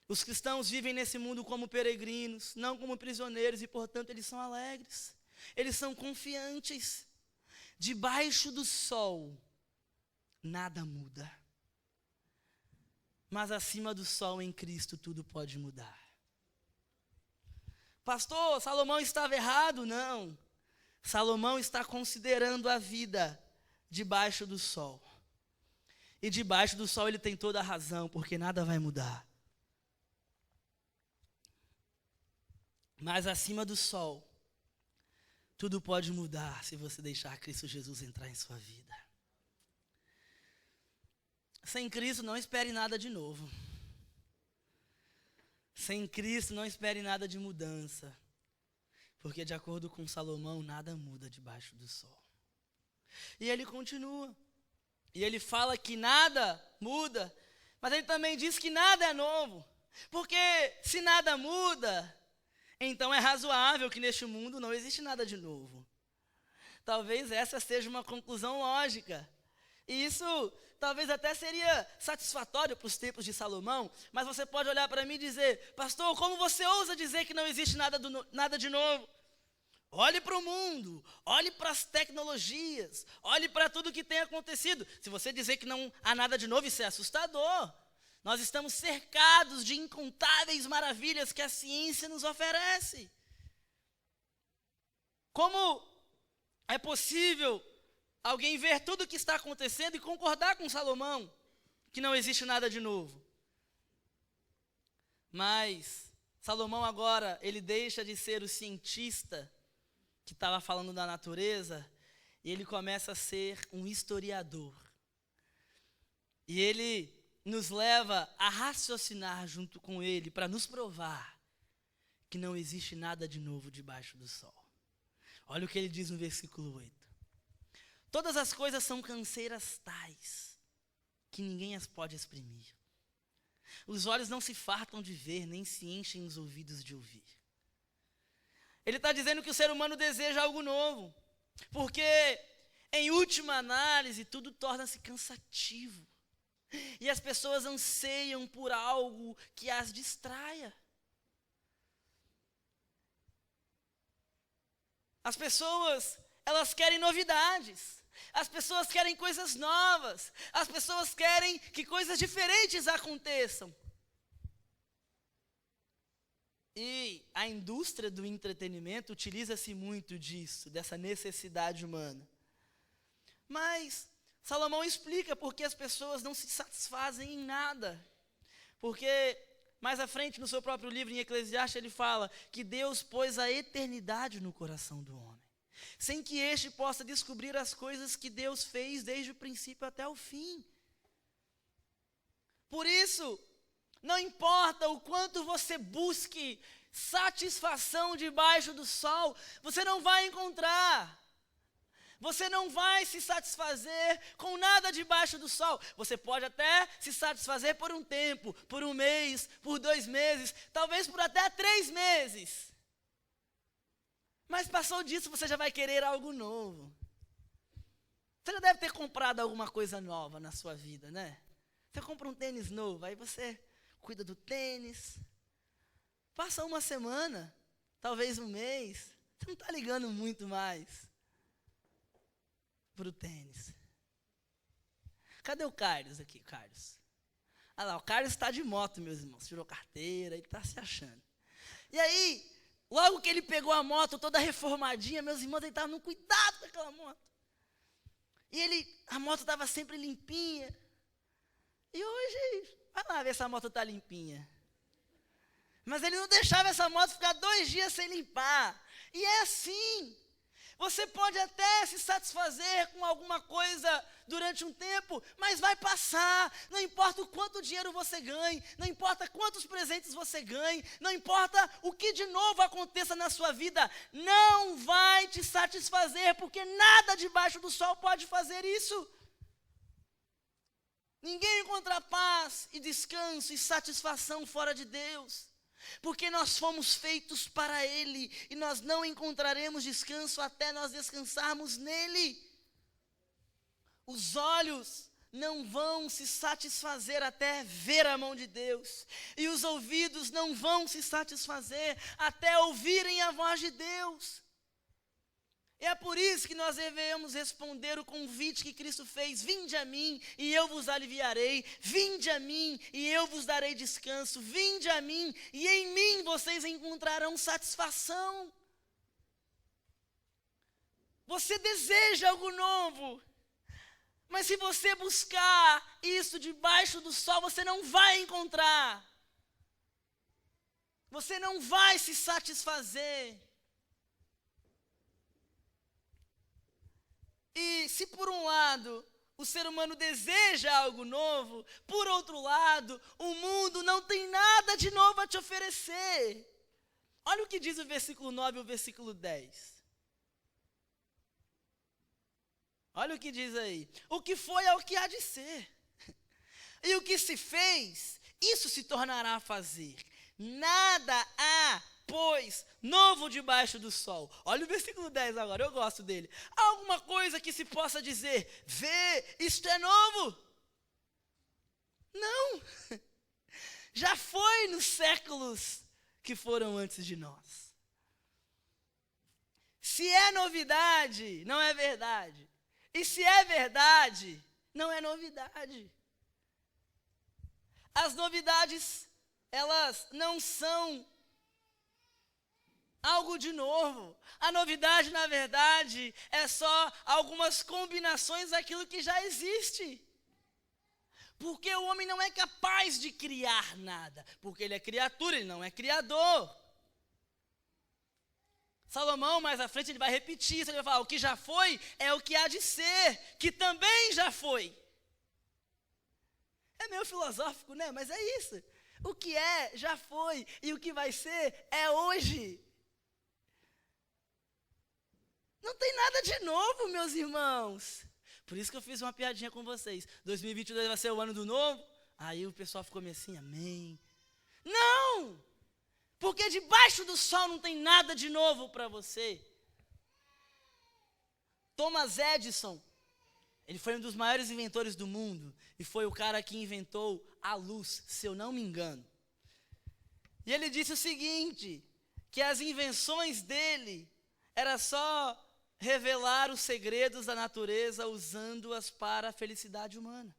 Os cristãos vivem nesse mundo como peregrinos, não como prisioneiros, e portanto eles são alegres, eles são confiantes. Debaixo do sol, nada muda. Mas acima do sol em Cristo tudo pode mudar. Pastor, Salomão estava errado? Não. Salomão está considerando a vida debaixo do sol. E debaixo do sol ele tem toda a razão, porque nada vai mudar. Mas acima do sol, tudo pode mudar se você deixar Cristo Jesus entrar em sua vida. Sem Cristo não espere nada de novo. Sem Cristo não espere nada de mudança. Porque de acordo com Salomão, nada muda debaixo do sol. E ele continua. E ele fala que nada muda, mas ele também diz que nada é novo. Porque se nada muda, então é razoável que neste mundo não existe nada de novo. Talvez essa seja uma conclusão lógica. E isso talvez até seria satisfatório para os tempos de Salomão, mas você pode olhar para mim e dizer: pastor, como você ousa dizer que não existe nada de novo? Olhe para o mundo, olhe para as tecnologias, olhe para tudo que tem acontecido. Se você dizer que não há nada de novo, isso é assustador. Nós estamos cercados de incontáveis maravilhas que a ciência nos oferece. Como é possível alguém ver tudo o que está acontecendo e concordar com Salomão, que não existe nada de novo? Mas Salomão agora, ele deixa de ser o cientista que estava falando da natureza, e ele começa a ser um historiador. E ele nos leva a raciocinar junto com ele, para nos provar que não existe nada de novo debaixo do sol. Olha o que ele diz no versículo 8. Todas as coisas são canseiras tais. que ninguém as pode exprimir. Os olhos não se fartam de ver, nem se enchem os ouvidos de ouvir. Ele está dizendo que o ser humano deseja algo novo, porque, em última análise, tudo torna-se cansativo. E as pessoas anseiam por algo que as distraia. As pessoas, elas querem novidades. As pessoas querem coisas novas. As pessoas querem que coisas diferentes aconteçam. E a indústria do entretenimento utiliza-se muito disso, dessa necessidade humana. Mas Salomão explica por que as pessoas não se satisfazem em nada. Porque mais à frente, no seu próprio livro, em Eclesiastes, ele fala que Deus pôs a eternidade no coração do homem, sem que este possa descobrir as coisas que Deus fez desde o princípio até o fim. Por isso, não importa o quanto você busque satisfação debaixo do sol, você não vai encontrar. Você não vai se satisfazer com nada debaixo do sol. Você pode até se satisfazer por um tempo, por um mês, por 2 meses, talvez por até 3 meses. Mas passou disso, você já vai querer algo novo. Você já deve ter comprado alguma coisa nova na sua vida, né? Você compra um tênis novo, aí você cuida do tênis. Passa uma semana, talvez um mês, você não está ligando muito mais para o tênis. Cadê o Carlos aqui, Carlos? Ah lá, o Carlos está de moto, meus irmãos. Tirou carteira, ele está se achando. E aí, logo que ele pegou a moto toda reformadinha, meus irmãos, ele estava no cuidado com aquela moto. E a moto estava sempre limpinha. E hoje, vai lá ver se a moto está limpinha. Mas ele não deixava essa moto ficar 2 dias sem limpar. E é assim. Você pode até se satisfazer com alguma coisa durante um tempo, mas vai passar. Não importa o quanto dinheiro você ganhe, não importa quantos presentes você ganhe, não importa o que de novo aconteça na sua vida, não vai te satisfazer, porque nada debaixo do sol pode fazer isso. Ninguém encontra paz e descanso e satisfação fora de Deus. Porque nós fomos feitos para Ele, e nós não encontraremos descanso até nós descansarmos nele. Os olhos não vão se satisfazer até ver a mão de Deus, e os ouvidos não vão se satisfazer até ouvirem a voz de Deus. É por isso que nós devemos responder o convite que Cristo fez: vinde a mim e eu vos aliviarei, vinde a mim e eu vos darei descanso, vinde a mim e em mim vocês encontrarão satisfação. Você deseja algo novo, mas se você buscar isso debaixo do sol, você não vai encontrar. Você não vai se satisfazer. E se por um lado o ser humano deseja algo novo, por outro lado, o mundo não tem nada de novo a te oferecer. Olha o que diz o versículo 9 e o versículo 10. Olha o que diz aí. O que foi é o que há de ser. E o que se fez, isso se tornará a fazer. Nada há, pois, novo debaixo do sol. Olha o versículo 10 agora, eu gosto dele. Há alguma coisa que se possa dizer: vê, isto é novo? Não. Já foi nos séculos que foram antes de nós. Se é novidade, não é verdade. E se é verdade, não é novidade. As novidades, elas não são algo de novo. A novidade, na verdade, é só algumas combinações daquilo que já existe. Porque o homem não é capaz de criar nada, porque ele é criatura, ele não é criador. Salomão, mais à frente, ele vai repetir isso, ele vai falar: o que já foi é o que há de ser, que também já foi. É meio filosófico, né? Mas é isso. O que é, já foi, e o que vai ser, é hoje. Não tem nada de novo, meus irmãos. Por isso que eu fiz uma piadinha com vocês. 2022 vai ser o ano do novo. Aí o pessoal ficou meio assim, amém. Não! Porque debaixo do sol não tem nada de novo para você. Thomas Edison, ele foi um dos maiores inventores do mundo. E foi o cara que inventou a luz, se eu não me engano. E ele disse o seguinte, que as invenções dele era só revelar os segredos da natureza usando-as para a felicidade humana.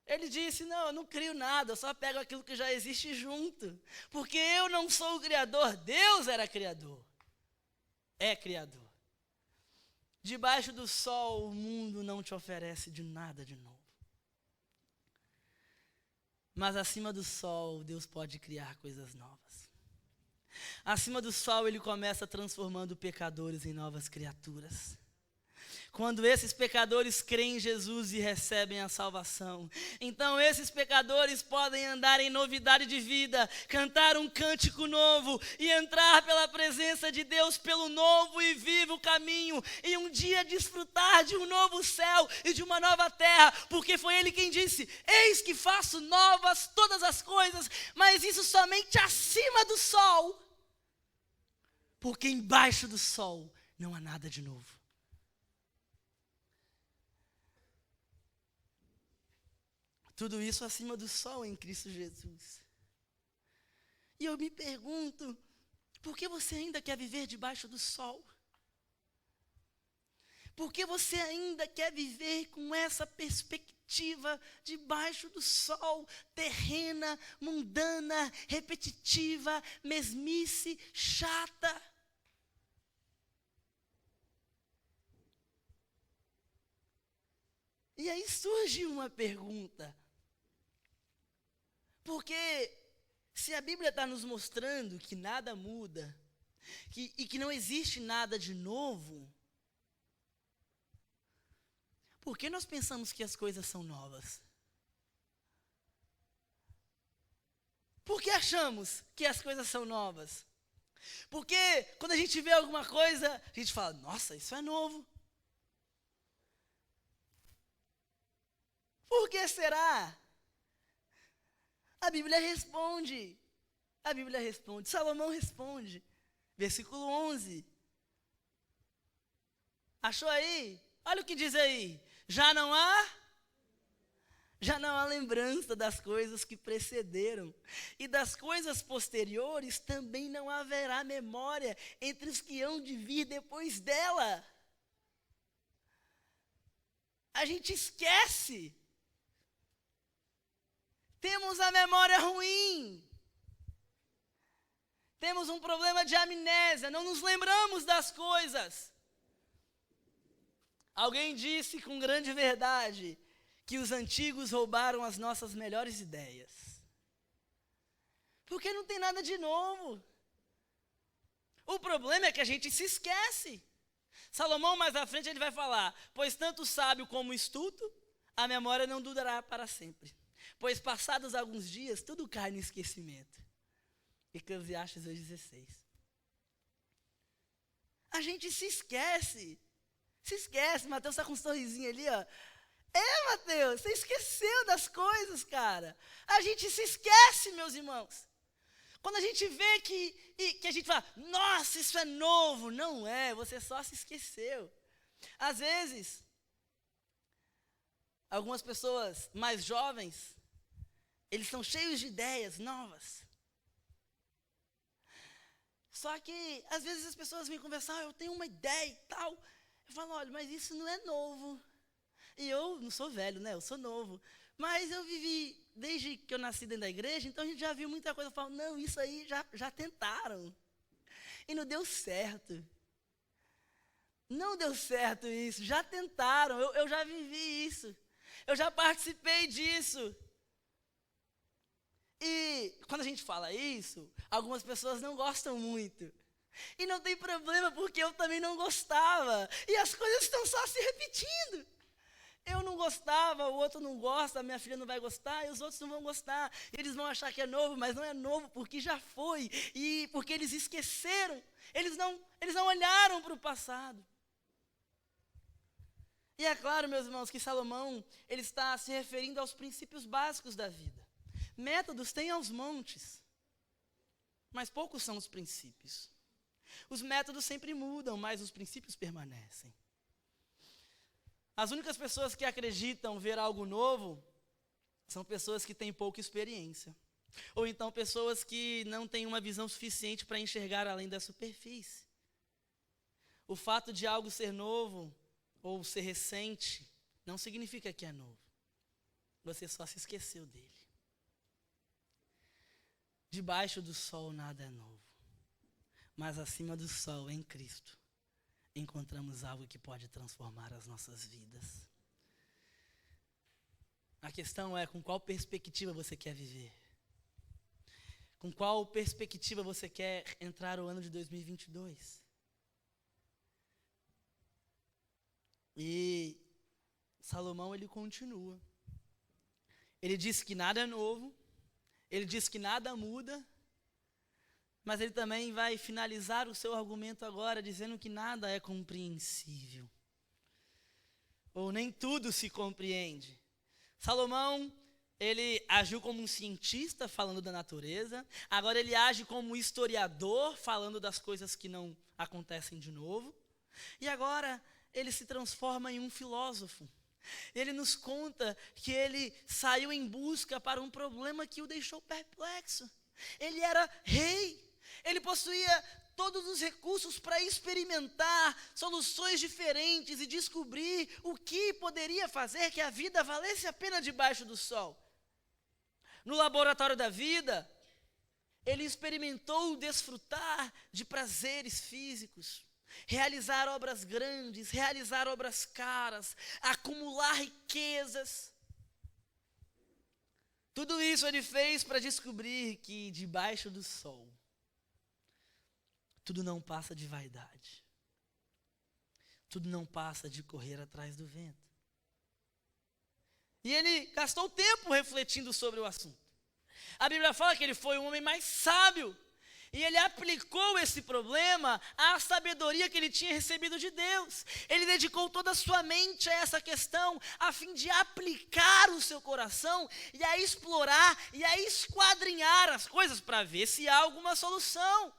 Ele disse, não, eu não crio nada, eu só pego aquilo que já existe junto. Porque eu não sou o criador, Deus era criador. É criador. Debaixo do sol, o mundo não te oferece de nada de novo. Mas acima do sol, Deus pode criar coisas novas. Acima do sol, Ele começa transformando pecadores em novas criaturas. Quando esses pecadores creem em Jesus e recebem a salvação, então esses pecadores podem andar em novidade de vida, cantar um cântico novo e entrar pela presença de Deus pelo novo e vivo caminho, e um dia desfrutar de um novo céu e de uma nova terra, porque foi Ele quem disse, eis que faço novas todas as coisas, mas isso somente acima do sol, porque embaixo do sol não há nada de novo. Tudo isso acima do sol em Cristo Jesus. E eu me pergunto, por que você ainda quer viver debaixo do sol? Por que você ainda quer viver com essa perspectiva debaixo do sol, terrena, mundana, repetitiva, mesmice, chata? E aí surge uma pergunta. Porque se a Bíblia está nos mostrando que nada muda, e que não existe nada de novo, por que nós pensamos que as coisas são novas? Por que achamos que as coisas são novas? Porque quando a gente vê alguma coisa, a gente fala, nossa, isso é novo. Por que será? A Bíblia responde. Salomão responde. Versículo 11. Achou aí? Olha o que diz aí. Já não há lembrança das coisas que precederam. E das coisas posteriores também não haverá memória entre os que hão de vir depois dela. A gente esquece. Temos a memória ruim. Temos um problema de amnésia. Não nos lembramos das coisas. Alguém disse com grande verdade que os antigos roubaram as nossas melhores ideias. Porque não tem nada de novo. O problema é que a gente se esquece. Salomão, mais à frente, ele vai falar, pois tanto o sábio como o estulto, a memória não durará para sempre. Pois passados alguns dias, tudo cai no esquecimento. Eclesiastes 2,16. A gente se esquece. Mateus está com um sorrisinho ali, ó. Mateus, você esqueceu das coisas, cara. A gente se esquece, meus irmãos. Quando a gente vê que a gente fala, nossa, isso é novo. Não é, você só se esqueceu. Às vezes, algumas pessoas mais jovens, eles são cheios de ideias novas. Só que, às vezes, as pessoas vêm conversar, eu tenho uma ideia e tal. Eu falo, olha, mas isso não é novo. E eu não sou velho, né? Eu sou novo. Mas eu vivi, desde que eu nasci dentro da igreja, então a gente já viu muita coisa. Eu falo, não, isso aí já tentaram. E não deu certo. Não deu certo isso, já tentaram, eu já vivi isso. Eu já participei disso. E quando a gente fala isso, algumas pessoas não gostam muito. E não tem problema, porque eu também não gostava. E as coisas estão só se repetindo. Eu não gostava, o outro não gosta, a minha filha não vai gostar, e os outros não vão gostar. Eles vão achar que é novo, mas não é novo, porque já foi. E porque eles esqueceram. Eles não olharam para o passado. E é claro, meus irmãos, que Salomão, ele está se referindo aos princípios básicos da vida. Métodos tem aos montes, mas poucos são os princípios. Os métodos sempre mudam, mas os princípios permanecem. As únicas pessoas que acreditam ver algo novo são pessoas que têm pouca experiência. Ou então pessoas que não têm uma visão suficiente para enxergar além da superfície. O fato de algo ser novo ou ser recente não significa que é novo. Você só se esqueceu dele. Debaixo do sol nada é novo. Mas acima do sol, em Cristo, encontramos algo que pode transformar as nossas vidas. A questão é com qual perspectiva você quer viver. Com qual perspectiva você quer entrar o ano de 2022. E Salomão, ele continua. Ele diz que nada é novo, ele diz que nada muda, mas ele também vai finalizar o seu argumento agora dizendo que nada é compreensível. Ou nem tudo se compreende. Salomão, ele agiu como um cientista falando da natureza, agora ele age como um historiador falando das coisas que não acontecem de novo, e agora ele se transforma em um filósofo. Ele nos conta que ele saiu em busca para um problema que o deixou perplexo. Ele era rei, ele possuía todos os recursos para experimentar soluções diferentes e descobrir o que poderia fazer que a vida valesse a pena debaixo do sol. No laboratório da vida, ele experimentou desfrutar de prazeres físicos, realizar obras grandes, realizar obras caras, acumular riquezas. Tudo isso ele fez para descobrir que debaixo do sol, tudo não passa de vaidade. Tudo não passa de correr atrás do vento. E ele gastou tempo refletindo sobre o assunto. A Bíblia fala que ele foi o homem mais sábio. E ele aplicou esse problema à sabedoria que ele tinha recebido de Deus. Ele dedicou toda a sua mente a essa questão, a fim de aplicar o seu coração e a explorar e a esquadrinhar as coisas para ver se há alguma solução.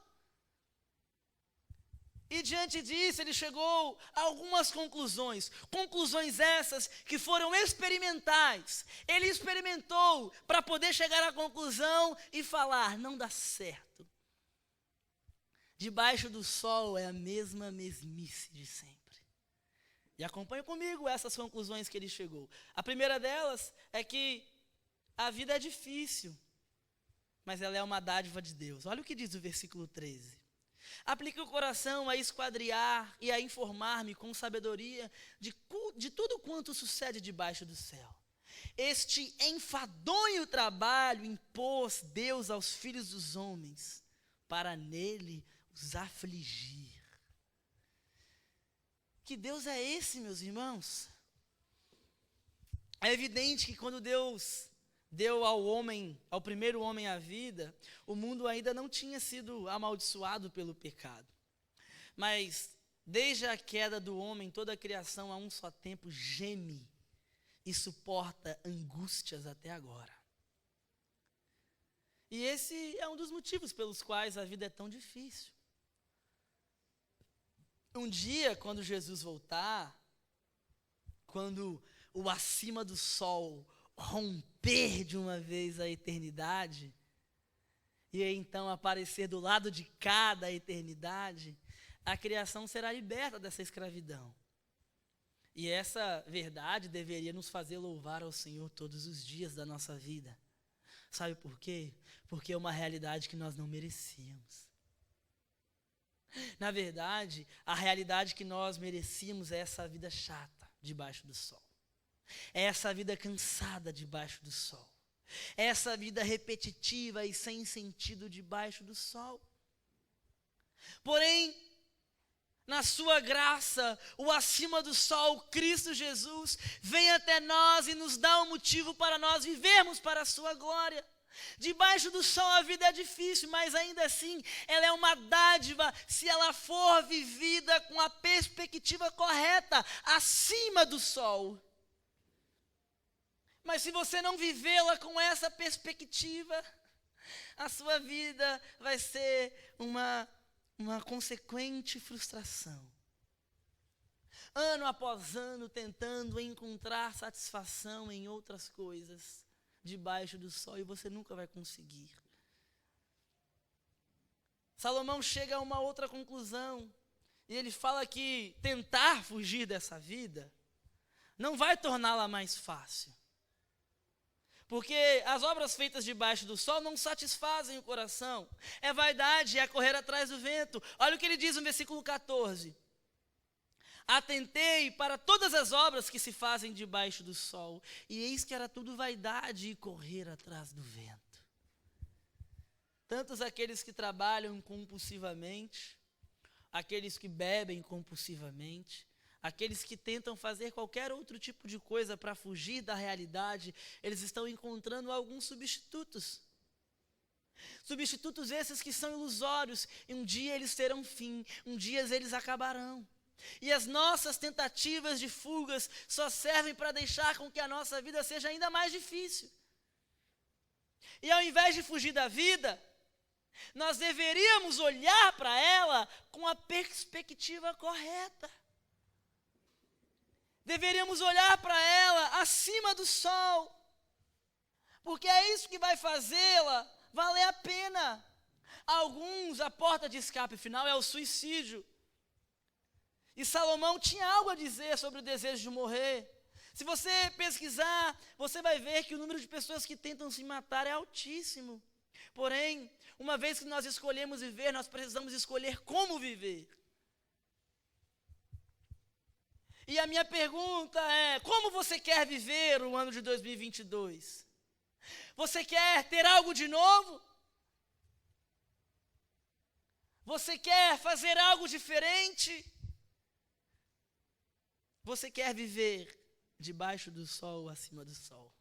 E diante disso ele chegou a algumas conclusões. Conclusões essas que foram experimentais. Ele experimentou para poder chegar à conclusão e falar, não dá certo. Debaixo do sol é a mesma mesmice de sempre. E acompanhe comigo essas conclusões que ele chegou. A primeira delas é que a vida é difícil, mas ela é uma dádiva de Deus. Olha o que diz o versículo 13. Aplique o coração a esquadriar e a informar-me com sabedoria de tudo quanto sucede debaixo do céu. Este enfadonho trabalho impôs Deus aos filhos dos homens, para nele os afligir. Que Deus é esse, meus irmãos? É evidente que quando Deus deu ao primeiro homem a vida, o mundo ainda não tinha sido amaldiçoado pelo pecado. Mas, desde a queda do homem, toda a criação a um só tempo geme e suporta angústias até agora. E esse é um dos motivos pelos quais a vida é tão difícil. Um dia, quando Jesus voltar, quando o acima do sol romper de uma vez a eternidade, e então aparecer do lado de cá da eternidade, a criação será liberta dessa escravidão. E essa verdade deveria nos fazer louvar ao Senhor todos os dias da nossa vida. Sabe por quê? Porque é uma realidade que nós não merecíamos. Na verdade, a realidade que nós merecíamos é essa vida chata debaixo do sol. É essa vida cansada debaixo do sol. É essa vida repetitiva e sem sentido debaixo do sol. Porém, na sua graça, o acima do sol, Cristo Jesus, vem até nós e nos dá um motivo para nós vivermos para a sua glória. Debaixo do sol a vida é difícil, mas ainda assim ela é uma dádiva se ela for vivida com a perspectiva correta, acima do sol. Mas se você não vivê-la com essa perspectiva, a sua vida vai ser uma consequente frustração. Ano após ano tentando encontrar satisfação em outras coisas debaixo do sol, e você nunca vai conseguir. Salomão chega a uma outra conclusão, e ele fala que tentar fugir dessa vida não vai torná-la mais fácil. Porque as obras feitas debaixo do sol não satisfazem o coração. É vaidade, é correr atrás do vento. Olha o que ele diz no versículo 14. Atentei para todas as obras que se fazem debaixo do sol, e eis que era tudo vaidade e correr atrás do vento. Tantos aqueles que trabalham compulsivamente, aqueles que bebem compulsivamente, aqueles que tentam fazer qualquer outro tipo de coisa para fugir da realidade, eles estão encontrando alguns substitutos. Substitutos esses que são ilusórios, e um dia eles terão fim, um dia eles acabarão. E as nossas tentativas de fugas só servem para deixar com que a nossa vida seja ainda mais difícil. E ao invés de fugir da vida, nós deveríamos olhar para ela com a perspectiva correta. Deveríamos olhar para ela acima do sol, porque é isso que vai fazê-la valer a pena. Alguns, a porta de escape final é o suicídio. E Salomão tinha algo a dizer sobre o desejo de morrer. Se você pesquisar, você vai ver que o número de pessoas que tentam se matar é altíssimo. Porém, uma vez que nós escolhemos viver, nós precisamos escolher como viver. E a minha pergunta é: como você quer viver o ano de 2022? Você quer ter algo de novo? Você quer fazer algo diferente? Você quer viver debaixo do sol ou acima do sol?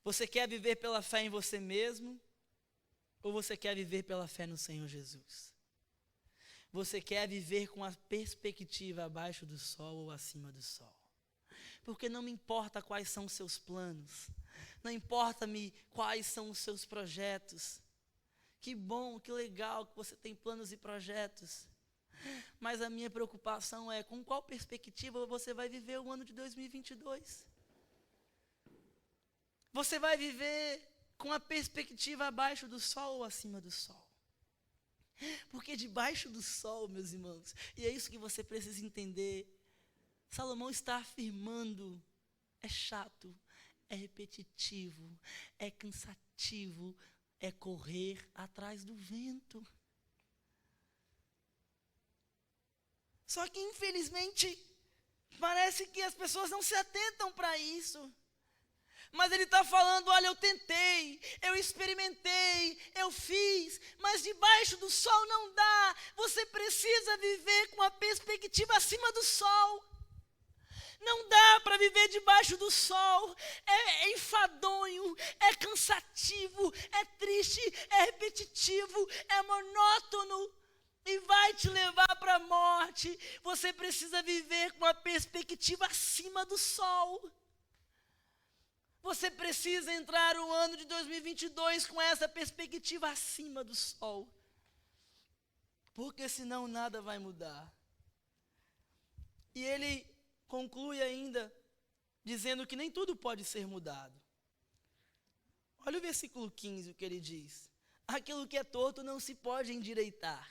Você quer viver pela fé em você mesmo? Ou você quer viver pela fé no Senhor Jesus? Você quer viver com a perspectiva abaixo do sol ou acima do sol? Porque não me importa quais são os seus planos, não importa-me quais são os seus projetos. Que bom, que legal que você tem planos e projetos. Mas a minha preocupação é com qual perspectiva você vai viver o ano de 2022. Você vai viver com a perspectiva abaixo do sol ou acima do sol? Porque debaixo do sol, meus irmãos, e é isso que você precisa entender, Salomão está afirmando, é chato, é repetitivo, é cansativo, é correr atrás do vento. Só que, infelizmente, parece que as pessoas não se atentam para isso. Mas ele está falando: olha, eu tentei, eu experimentei, eu fiz, mas debaixo do sol não dá. Você precisa viver com a perspectiva acima do sol. Não dá para viver debaixo do sol. É enfadonho, é cansativo, é triste, é repetitivo, é monótono. E vai te levar para a morte. Você precisa viver com a perspectiva acima do sol. Você precisa entrar o ano de 2022 com essa perspectiva acima do sol. Porque senão nada vai mudar. E ele conclui ainda dizendo que nem tudo pode ser mudado. Olha o versículo 15, o que ele diz: aquilo que é torto não se pode endireitar.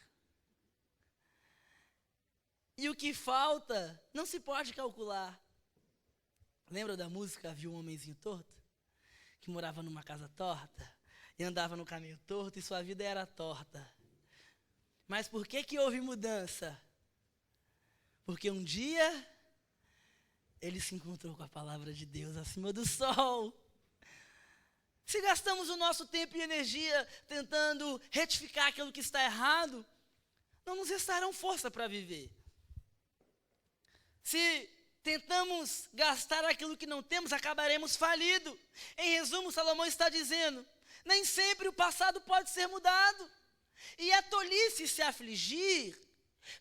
E o que falta não se pode calcular. Lembra da música Havia um Homenzinho Torto? Que morava numa casa torta e andava no caminho torto e sua vida era torta. Mas por que houve mudança? Porque um dia ele se encontrou com a palavra de Deus acima do sol. Se gastamos o nosso tempo e energia tentando retificar aquilo que está errado, não nos restarão força para viver. Se tentamos gastar aquilo que não temos, acabaremos falidos. Em resumo, Salomão está dizendo: nem sempre o passado pode ser mudado. E é tolice se afligir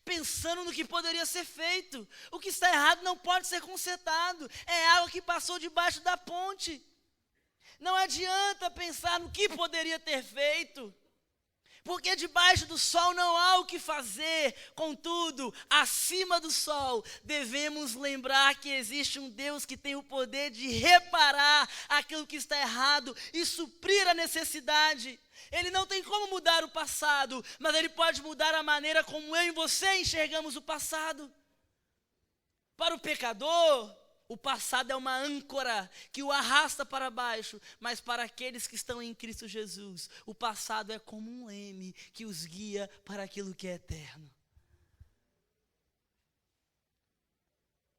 pensando no que poderia ser feito. O que está errado não pode ser consertado. É água que passou debaixo da ponte. Não adianta pensar no que poderia ter feito, porque debaixo do sol não há o que fazer. Contudo, acima do sol, devemos lembrar que existe um Deus que tem o poder de reparar aquilo que está errado e suprir a necessidade. Ele não tem como mudar o passado, mas Ele pode mudar a maneira como eu e você enxergamos o passado. Para o pecador, o passado é uma âncora que o arrasta para baixo, mas para aqueles que estão em Cristo Jesus, o passado é como um leme que os guia para aquilo que é eterno.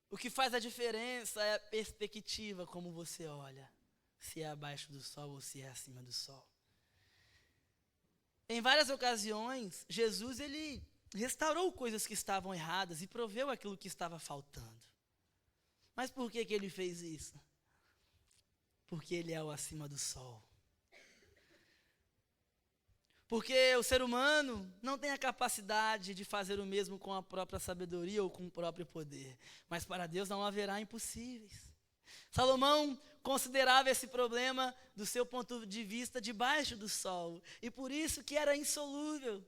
O que faz a diferença é a perspectiva como você olha, se é abaixo do sol ou se é acima do sol. Em várias ocasiões, Jesus ele restaurou coisas que estavam erradas e proveu aquilo que estava faltando. Mas por que ele fez isso? Porque Ele é o acima do sol. Porque o ser humano não tem a capacidade de fazer o mesmo com a própria sabedoria ou com o próprio poder. Mas para Deus não haverá impossíveis. Salomão considerava esse problema do seu ponto de vista debaixo do sol. E por isso que era insolúvel.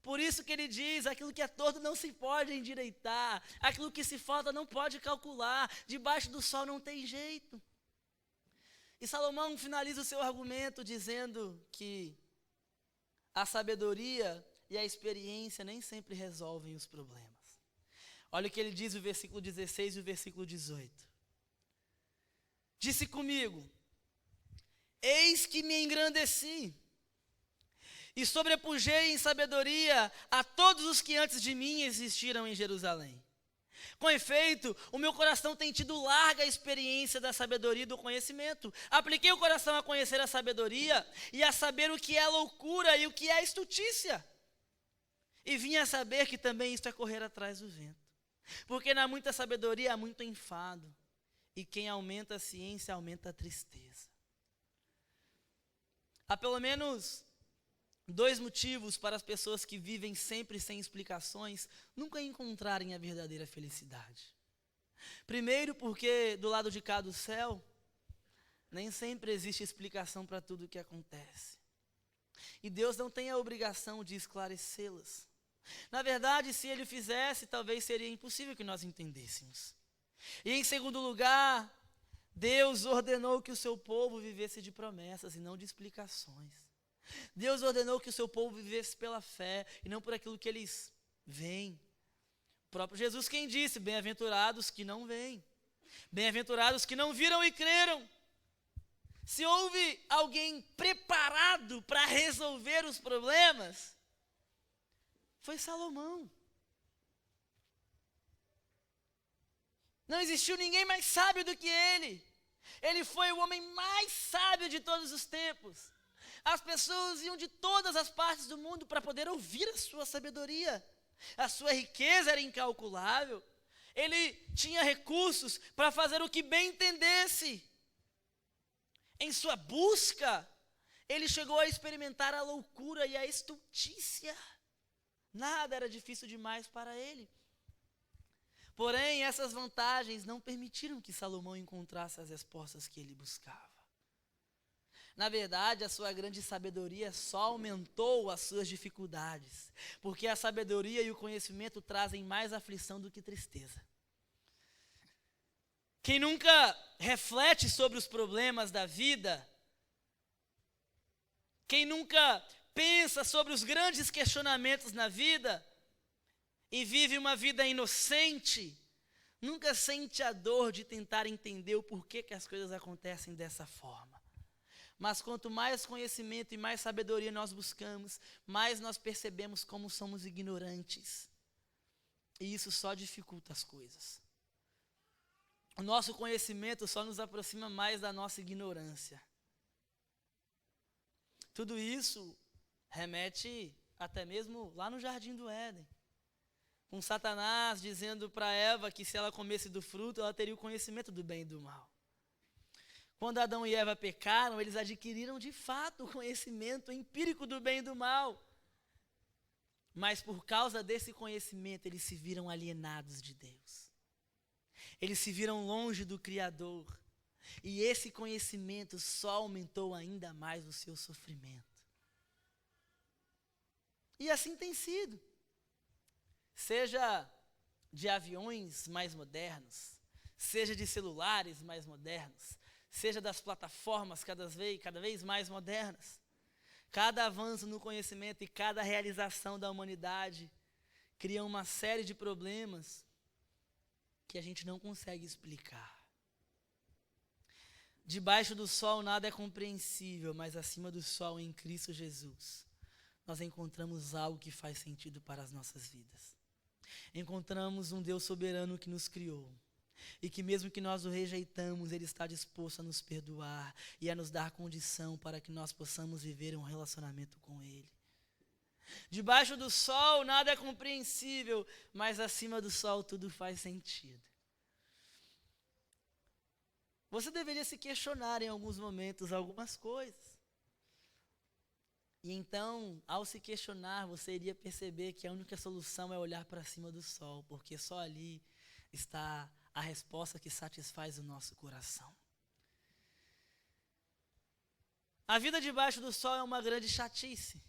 Por isso que ele diz, aquilo que é torto não se pode endireitar, aquilo que se falta não pode calcular, debaixo do sol não tem jeito. E Salomão finaliza o seu argumento dizendo que a sabedoria e a experiência nem sempre resolvem os problemas. Olha o que ele diz no versículo 16 e o versículo 18. Disse comigo, eis que me engrandeci, e sobrepujei em sabedoria a todos os que antes de mim existiram em Jerusalém. Com efeito, o meu coração tem tido larga experiência da sabedoria e do conhecimento. Apliquei o coração a conhecer a sabedoria e a saber o que é loucura e o que é estultícia. E vim a saber que também isto é correr atrás do vento. Porque na muita sabedoria há muito enfado. E quem aumenta a ciência aumenta a tristeza. Há pelo menos 2 motivos para as pessoas que vivem sempre sem explicações nunca encontrarem a verdadeira felicidade. Primeiro, porque do lado de cá do céu, nem sempre existe explicação para tudo o que acontece. E Deus não tem a obrigação de esclarecê-las. Na verdade, se Ele fizesse, talvez seria impossível que nós entendêssemos. E em segundo lugar, Deus ordenou que o seu povo vivesse de promessas e não de explicações. Deus ordenou que o seu povo vivesse pela fé e não por aquilo que eles veem. O próprio Jesus quem disse, bem-aventurados que não veem, bem-aventurados que não viram e creram. Se houve alguém preparado para resolver os problemas, foi Salomão. Não existiu ninguém mais sábio do que ele. Ele foi o homem mais sábio de todos os tempos. As pessoas iam de todas as partes do mundo para poder ouvir a sua sabedoria. A sua riqueza era incalculável. Ele tinha recursos para fazer o que bem entendesse. Em sua busca, ele chegou a experimentar a loucura e a estultícia. Nada era difícil demais para ele. Porém, essas vantagens não permitiram que Salomão encontrasse as respostas que ele buscava. Na verdade, a sua grande sabedoria só aumentou as suas dificuldades, porque a sabedoria e o conhecimento trazem mais aflição do que tristeza. Quem nunca reflete sobre os problemas da vida, quem nunca pensa sobre os grandes questionamentos na vida e vive uma vida inocente, nunca sente a dor de tentar entender o porquê que as coisas acontecem dessa forma. Mas quanto mais conhecimento e mais sabedoria nós buscamos, mais nós percebemos como somos ignorantes. E isso só dificulta as coisas. O nosso conhecimento só nos aproxima mais da nossa ignorância. Tudo isso remete até mesmo lá no Jardim do Éden. Com Satanás dizendo para Eva que se ela comesse do fruto, ela teria o conhecimento do bem e do mal. Quando Adão e Eva pecaram, eles adquiriram de fato o conhecimento empírico do bem e do mal. Mas por causa desse conhecimento, eles se viram alienados de Deus. Eles se viram longe do Criador. E esse conhecimento só aumentou ainda mais o seu sofrimento. E assim tem sido. Seja de aviões mais modernos, seja de celulares mais modernos, seja das plataformas cada vez mais modernas. Cada avanço no conhecimento e cada realização da humanidade cria uma série de problemas que a gente não consegue explicar. Debaixo do sol nada é compreensível, mas acima do sol em Cristo Jesus, nós encontramos algo que faz sentido para as nossas vidas. Encontramos um Deus soberano que nos criou. E que mesmo que nós o rejeitamos, Ele está disposto a nos perdoar e a nos dar condição para que nós possamos viver um relacionamento com Ele. Debaixo do sol nada é compreensível, mas acima do sol tudo faz sentido. Você deveria se questionar em alguns momentos algumas coisas. E então, ao se questionar, você iria perceber que a única solução é olhar para cima do sol, porque só ali está a resposta que satisfaz o nosso coração. A vida debaixo do sol é uma grande chatice.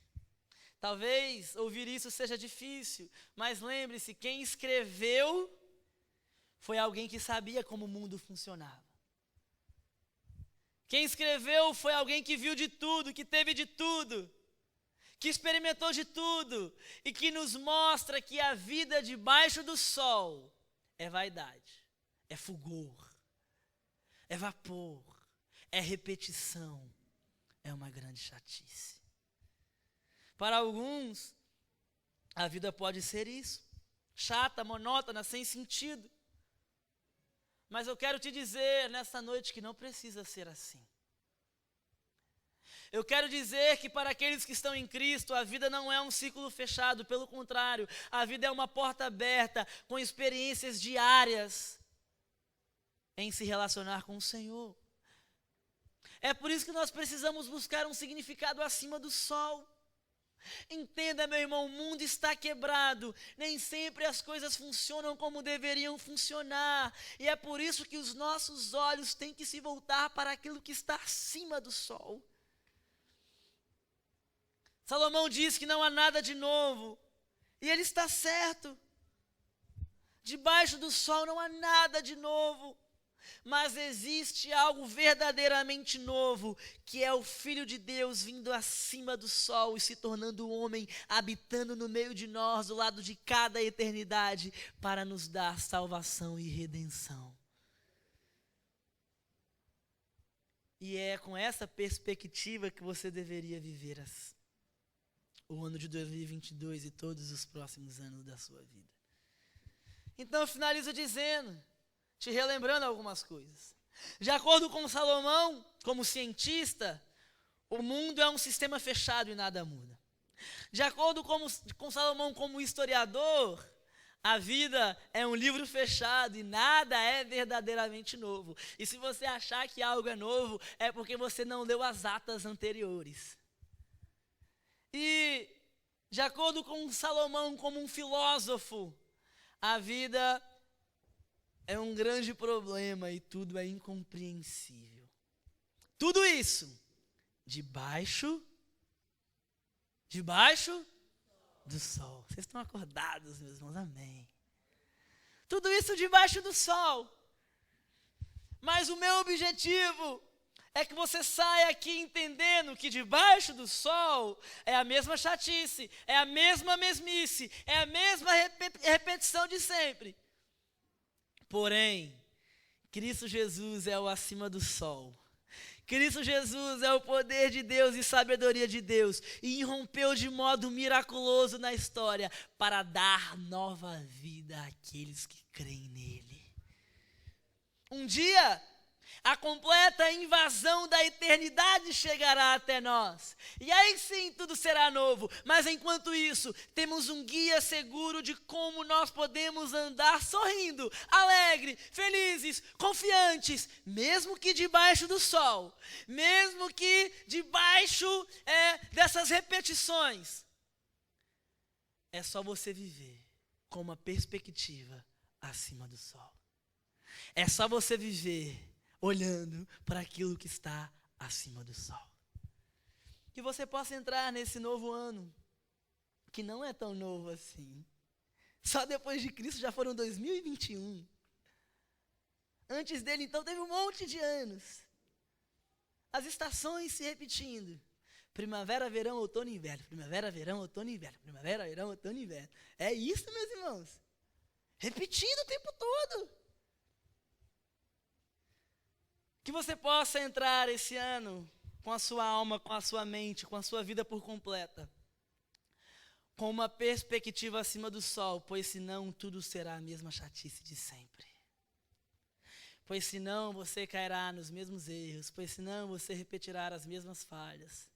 Talvez ouvir isso seja difícil, mas lembre-se, quem escreveu foi alguém que sabia como o mundo funcionava. Quem escreveu foi alguém que viu de tudo, que teve de tudo, que experimentou de tudo e que nos mostra que a vida debaixo do sol é vaidade. É fulgor, é vapor, é repetição, é uma grande chatice. Para alguns, a vida pode ser isso, chata, monótona, sem sentido. Mas eu quero te dizer nessa noite que não precisa ser assim. Eu quero dizer que para aqueles que estão em Cristo, a vida não é um ciclo fechado, pelo contrário, a vida é uma porta aberta, com experiências diárias em se relacionar com o Senhor. É por isso que nós precisamos buscar um significado acima do sol. Entenda, meu irmão, o mundo está quebrado, nem sempre as coisas funcionam como deveriam funcionar, e é por isso que os nossos olhos têm que se voltar para aquilo que está acima do sol. Salomão diz que não há nada de novo, e ele está certo. Debaixo do sol não há nada de novo. Mas existe algo verdadeiramente novo, que é o Filho de Deus vindo acima do sol e se tornando homem, habitando no meio de nós, do lado de cada eternidade, para nos dar salvação e redenção. E é com essa perspectiva que você deveria viver o ano de 2022 e todos os próximos anos da sua vida. Então eu finalizo dizendo, te relembrando algumas coisas. De acordo com Salomão, como cientista, o mundo é um sistema fechado e nada muda. De acordo com Salomão, como historiador, a vida é um livro fechado e nada é verdadeiramente novo. E se você achar que algo é novo, é porque você não leu as atas anteriores. E, de acordo com Salomão, como um filósofo, a vida é um grande problema e tudo é incompreensível. Tudo isso debaixo do sol. Vocês estão acordados, meus irmãos? Amém. Tudo isso debaixo do sol. Mas o meu objetivo é que você saia aqui entendendo que debaixo do sol é a mesma chatice, é a mesma mesmice, é a mesma repetição de sempre. Porém, Cristo Jesus é o acima do sol. Cristo Jesus é o poder de Deus e sabedoria de Deus, e irrompeu de modo miraculoso na história para dar nova vida àqueles que creem nele. Um dia, a completa invasão da eternidade chegará até nós. E aí sim tudo será novo. Mas enquanto isso, temos um guia seguro de como nós podemos andar sorrindo, alegre, felizes, confiantes, mesmo que debaixo do sol, mesmo que debaixo dessas repetições. é só você viver com uma perspectiva acima do sol. É só você viver olhando para aquilo que está acima do sol. Que você possa entrar nesse novo ano, que não é tão novo assim. Só depois de Cristo já foram 2021. Antes dele, então, teve um monte de anos. As estações se repetindo. Primavera, verão, outono e inverno. Primavera, verão, outono e inverno. Primavera, verão, outono e inverno. É isso, meus irmãos. Repetindo o tempo todo. Que você possa entrar esse ano com a sua alma, com a sua mente, com a sua vida por completa, com uma perspectiva acima do sol, pois senão tudo será a mesma chatice de sempre. Pois senão você cairá nos mesmos erros, pois senão você repetirá as mesmas falhas.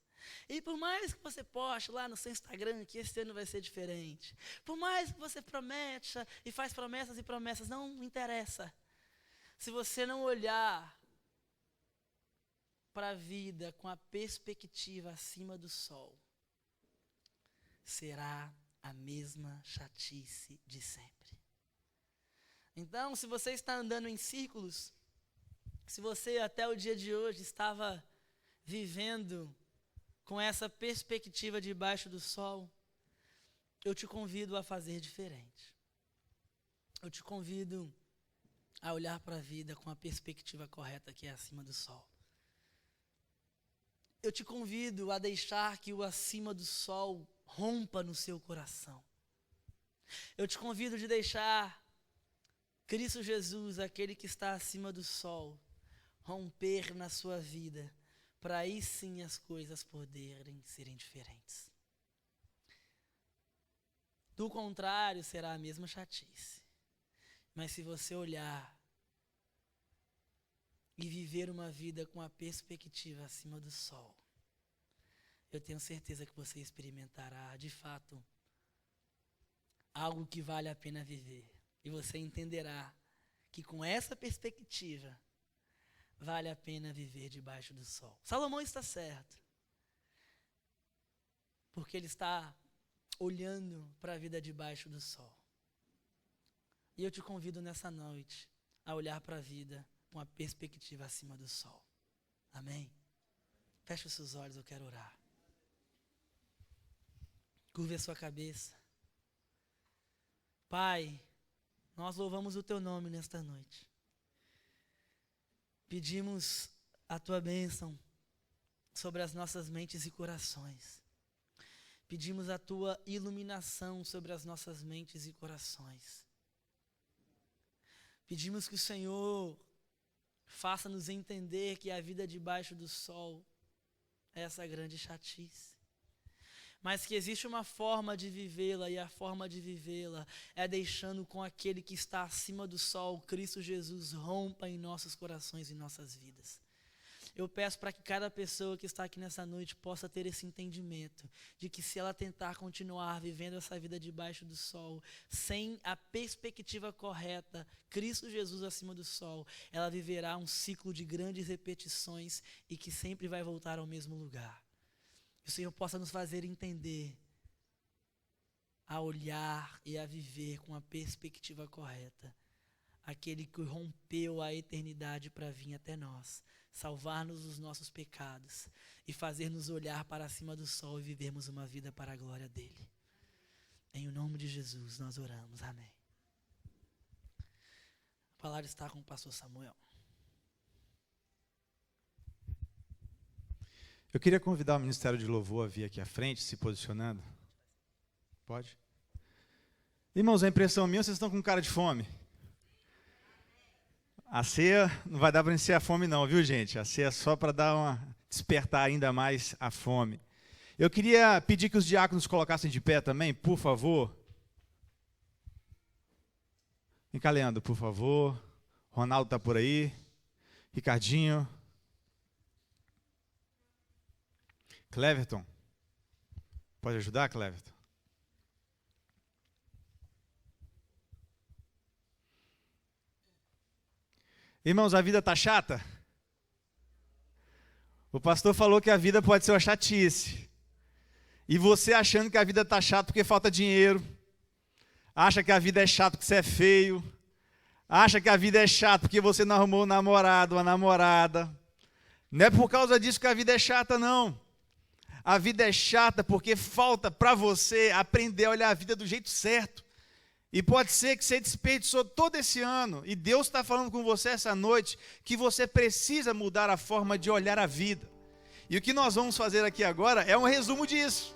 E por mais que você poste lá no seu Instagram que esse ano vai ser diferente, por mais que você promete e faz promessas e promessas, não interessa. Se você não olhar para a vida com a perspectiva acima do sol, será a mesma chatice de sempre. Então, se você está andando em círculos, se você até o dia de hoje estava vivendo com essa perspectiva debaixo do sol, eu te convido a fazer diferente. Eu te convido a olhar para a vida com a perspectiva correta que é acima do sol. Eu te convido a deixar que o acima do sol rompa no seu coração. Eu te convido de deixar Cristo Jesus, aquele que está acima do sol, romper na sua vida, para aí sim as coisas poderem serem diferentes. Do contrário, será a mesma chatice. Mas se você olhar e viver uma vida com a perspectiva acima do sol, eu tenho certeza que você experimentará, de fato, algo que vale a pena viver. E você entenderá que com essa perspectiva, vale a pena viver debaixo do sol. Salomão está certo, porque ele está olhando para a vida debaixo do sol. E eu te convido nessa noite a olhar para a vida com a perspectiva acima do sol. Amém? Feche os seus olhos, eu quero orar. Curve a sua cabeça. Pai, nós louvamos o teu nome nesta noite. Pedimos a tua bênção sobre as nossas mentes e corações. Pedimos a tua iluminação sobre as nossas mentes e corações. Pedimos que o Senhor faça-nos entender que a vida debaixo do sol é essa grande chatice. Mas que existe uma forma de vivê-la, e a forma de vivê-la é deixando com aquele que está acima do sol, Cristo Jesus, rompa em nossos corações e nossas vidas. Eu peço para que cada pessoa que está aqui nessa noite possa ter esse entendimento de que se ela tentar continuar vivendo essa vida debaixo do sol, sem a perspectiva correta, Cristo Jesus acima do sol, ela viverá um ciclo de grandes repetições e que sempre vai voltar ao mesmo lugar. Que o Senhor possa nos fazer entender, a olhar e a viver com a perspectiva correta, aquele que rompeu a eternidade para vir até nós, salvar-nos dos nossos pecados e fazer-nos olhar para cima do sol e vivermos uma vida para a glória dele. Em o nome de Jesus nós oramos, amém. A palavra está com o pastor Samuel. Eu queria convidar o Ministério de Louvor a vir aqui à frente, se posicionando. Pode? Irmãos, a impressão minha, vocês estão com cara de fome. A ceia não vai dar para encher a fome não, viu gente? A ceia é só para despertar ainda mais a fome. Eu queria pedir que os diáconos colocassem de pé também, por favor. Vem cá, Leandro, por favor. Ronaldo está por aí. Ricardinho. Cleverton. Pode ajudar, Cleverton? Irmãos, a vida está chata? O pastor falou que a vida pode ser uma chatice. E você achando que a vida está chata porque falta dinheiro. Acha que a vida é chata porque você é feio. Acha que a vida é chata porque você não arrumou um namorado, uma namorada. Não é por causa disso que a vida é chata, não. A vida é chata porque falta para você aprender a olhar a vida do jeito certo. E pode ser que você desperdiçou todo esse ano, e Deus está falando com você essa noite, que você precisa mudar a forma de olhar a vida. E o que nós vamos fazer aqui agora é um resumo disso.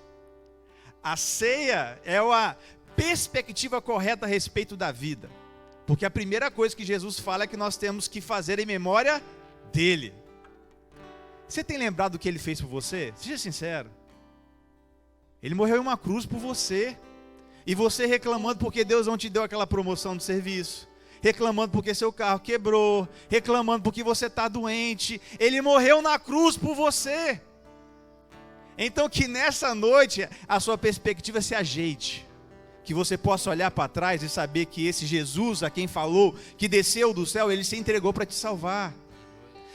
A ceia é a perspectiva correta a respeito da vida. Porque a primeira coisa que Jesus fala é que nós temos que fazer em memória dele. Você tem lembrado do que ele fez por você? Seja sincero. Ele morreu em uma cruz por você. E você reclamando porque Deus não te deu aquela promoção de serviço. Reclamando porque seu carro quebrou. Reclamando porque você está doente. Ele morreu na cruz por você. Então que nessa noite a sua perspectiva se ajeite. Que você possa olhar para trás e saber que esse Jesus a quem falou, que desceu do céu, ele se entregou para te salvar.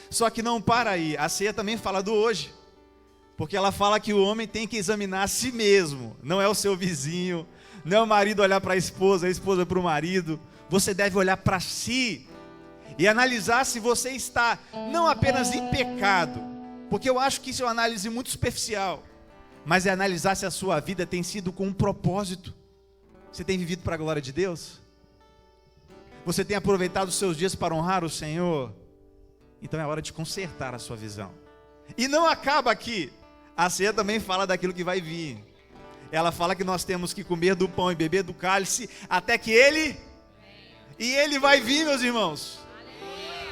Só que não para aí, a ceia também fala do hoje. Porque ela fala que o homem tem que examinar a si mesmo. Não é o seu vizinho, não é o marido olhar para a esposa para o marido. Você deve olhar para si e analisar se você está não apenas em pecado, porque eu acho que isso é uma análise muito superficial, mas é analisar se a sua vida tem sido com um propósito. Você tem vivido para a glória de Deus? Você tem aproveitado os seus dias para honrar o Senhor? Então é hora de consertar a sua visão. E não acaba aqui. A ceia também fala daquilo que vai vir. Ela fala que nós temos que comer do pão e beber do cálice até que ele... E ele vai vir, meus irmãos.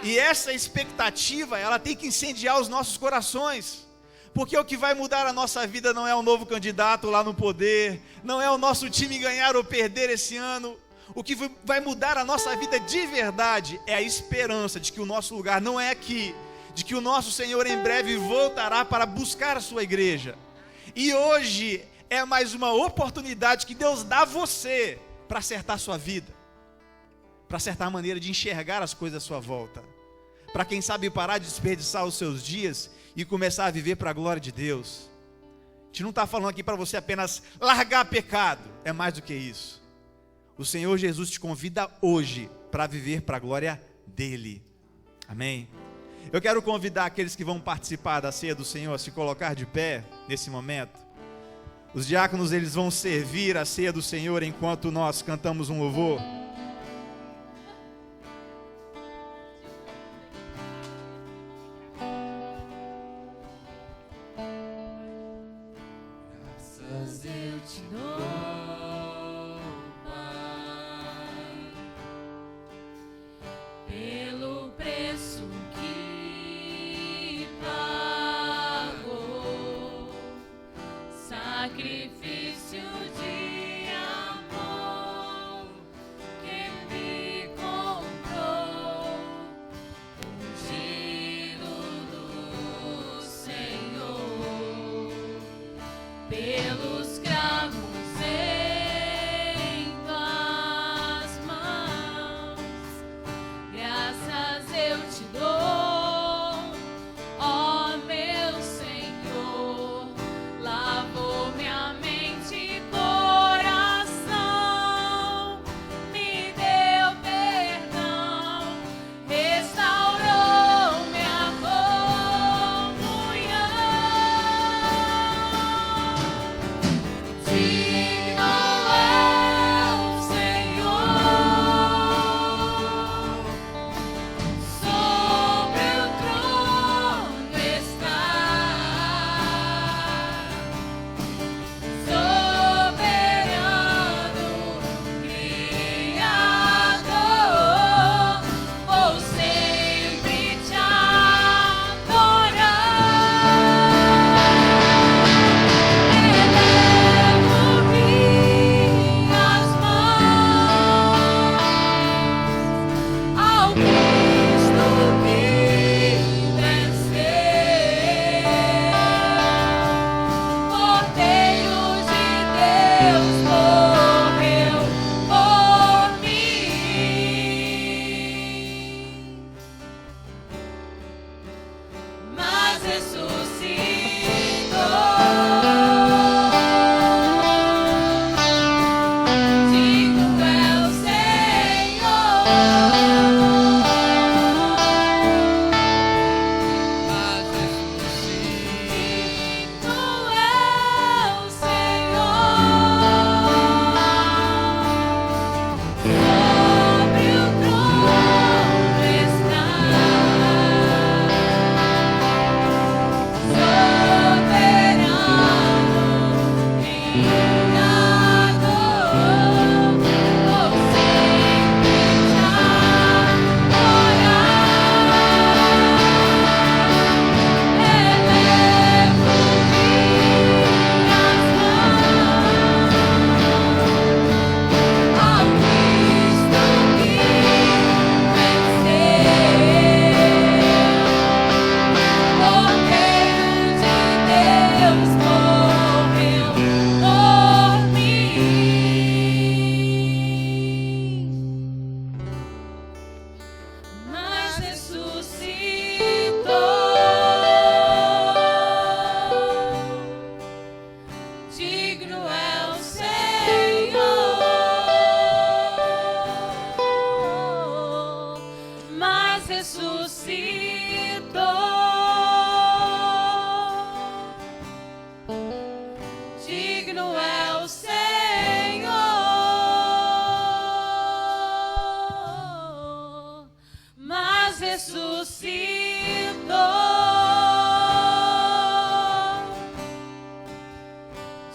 E essa expectativa, ela tem que incendiar os nossos corações. Porque o que vai mudar a nossa vida não é um novo candidato lá no poder, não é o nosso time ganhar ou perder esse ano. O que vai mudar a nossa vida de verdade é a esperança de que o nosso lugar não é aqui, de que o nosso Senhor em breve voltará para buscar a sua igreja. E hoje é mais uma oportunidade que Deus dá a você para acertar a sua vida, para acertar a maneira de enxergar as coisas à sua volta, para quem sabe parar de desperdiçar os seus dias e começar a viver para a glória de Deus. A gente não está falando aqui para você apenas largar pecado, é mais do que isso. O Senhor Jesus te convida hoje para viver para a glória dEle. Amém? Eu quero convidar aqueles que vão participar da ceia do Senhor a se colocar de pé nesse momento. Os diáconos, eles vão servir a ceia do Senhor enquanto nós cantamos um louvor. Graças eu te dou, Pai, pelo preço que pagou, sacrifício de amor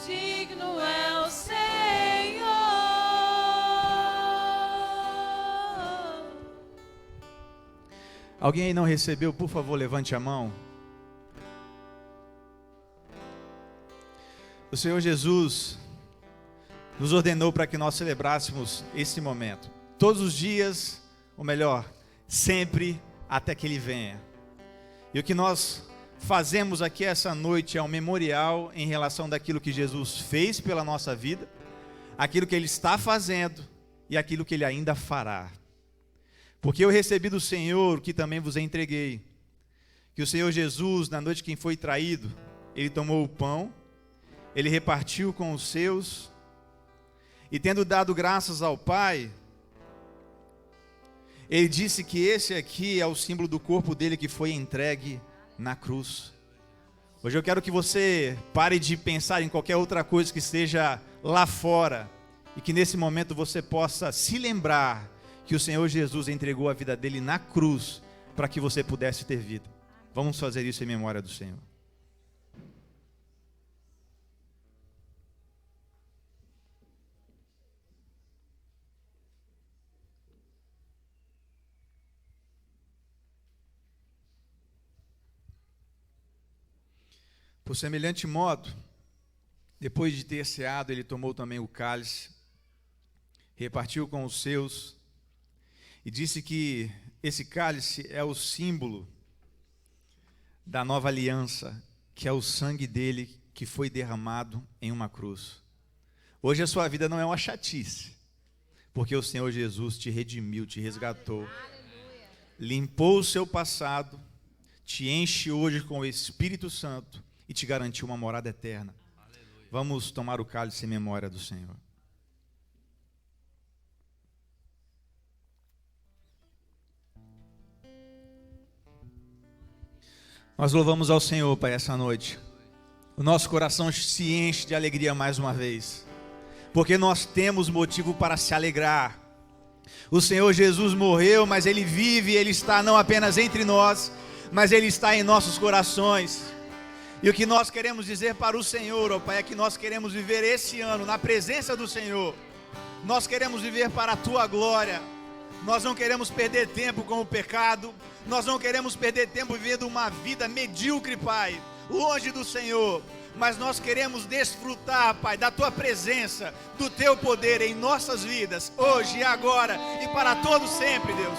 Digno é o Senhor. Alguém aí não recebeu, por favor, levante a mão. O Senhor Jesus nos ordenou para que nós celebrássemos esse momento. Todos os dias, ou melhor, sempre até que Ele venha. E o que nós fazemos aqui essa noite é um memorial em relação daquilo que Jesus fez pela nossa vida, aquilo que Ele está fazendo e aquilo que Ele ainda fará. Porque eu recebi do Senhor o que também vos entreguei, que o Senhor Jesus, na noite que foi traído, Ele tomou o pão, Ele repartiu com os seus, e tendo dado graças ao Pai, Ele disse que esse aqui é o símbolo do corpo dele que foi entregue na cruz. Hoje eu quero que você pare de pensar em qualquer outra coisa que esteja lá fora, e que nesse momento você possa se lembrar que o Senhor Jesus entregou a vida dele na cruz, para que você pudesse ter vida. Vamos fazer isso em memória do Senhor. Por semelhante modo, depois de ter ceado, Ele tomou também o cálice, repartiu com os seus, e disse que esse cálice é o símbolo da nova aliança, que é o sangue dele que foi derramado em uma cruz. Hoje a sua vida não é uma chatice, porque o Senhor Jesus te redimiu, te resgatou, limpou o seu passado, te enche hoje com o Espírito Santo e te garantiu uma morada eterna. Aleluia. Vamos tomar o cálice em memória do Senhor. Nós louvamos ao Senhor, Pai, essa noite. O nosso coração se enche de alegria mais uma vez, porque nós temos motivo para se alegrar. O Senhor Jesus morreu, mas Ele vive, Ele está não apenas entre nós, mas Ele está em nossos corações. E o que nós queremos dizer para o Senhor, ó Pai, é que nós queremos viver esse ano na presença do Senhor. Nós queremos viver para a Tua glória. Nós não queremos perder tempo com o pecado. Nós não queremos perder tempo vivendo uma vida medíocre, Pai, longe do Senhor. Mas nós queremos desfrutar, Pai, da Tua presença, do Teu poder em nossas vidas, hoje e agora e para todo sempre, Deus.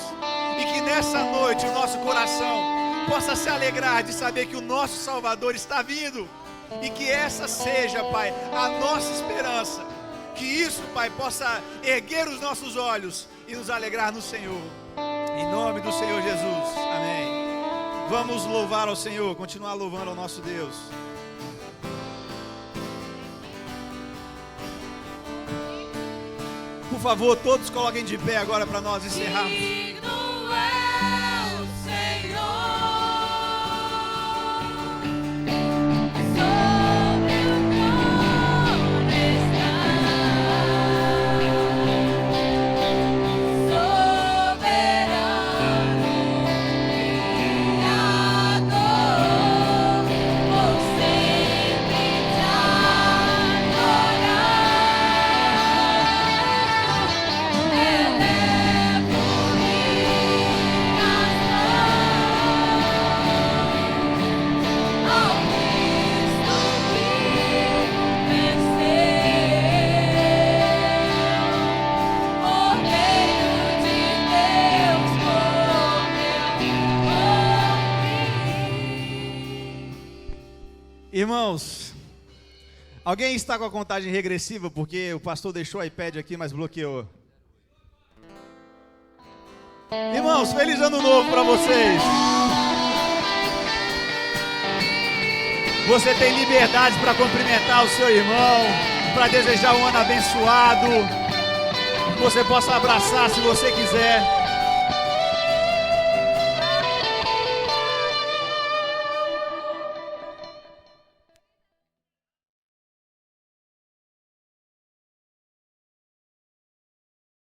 E que nessa noite o nosso coração possa se alegrar de saber que o nosso Salvador está vindo, e que essa seja, Pai, a nossa esperança. Que isso, Pai, possa erguer os nossos olhos e nos alegrar no Senhor. Em nome do Senhor Jesus, amém. Vamos louvar ao Senhor, continuar louvando ao nosso Deus. Por favor, todos coloquem de pé agora para nós encerrarmos. Irmãos, alguém está com a contagem regressiva porque o pastor deixou o iPad aqui, mas bloqueou. Irmãos, feliz ano novo para vocês. Você tem liberdade para cumprimentar o seu irmão, para desejar um ano abençoado. Você possa abraçar se você quiser.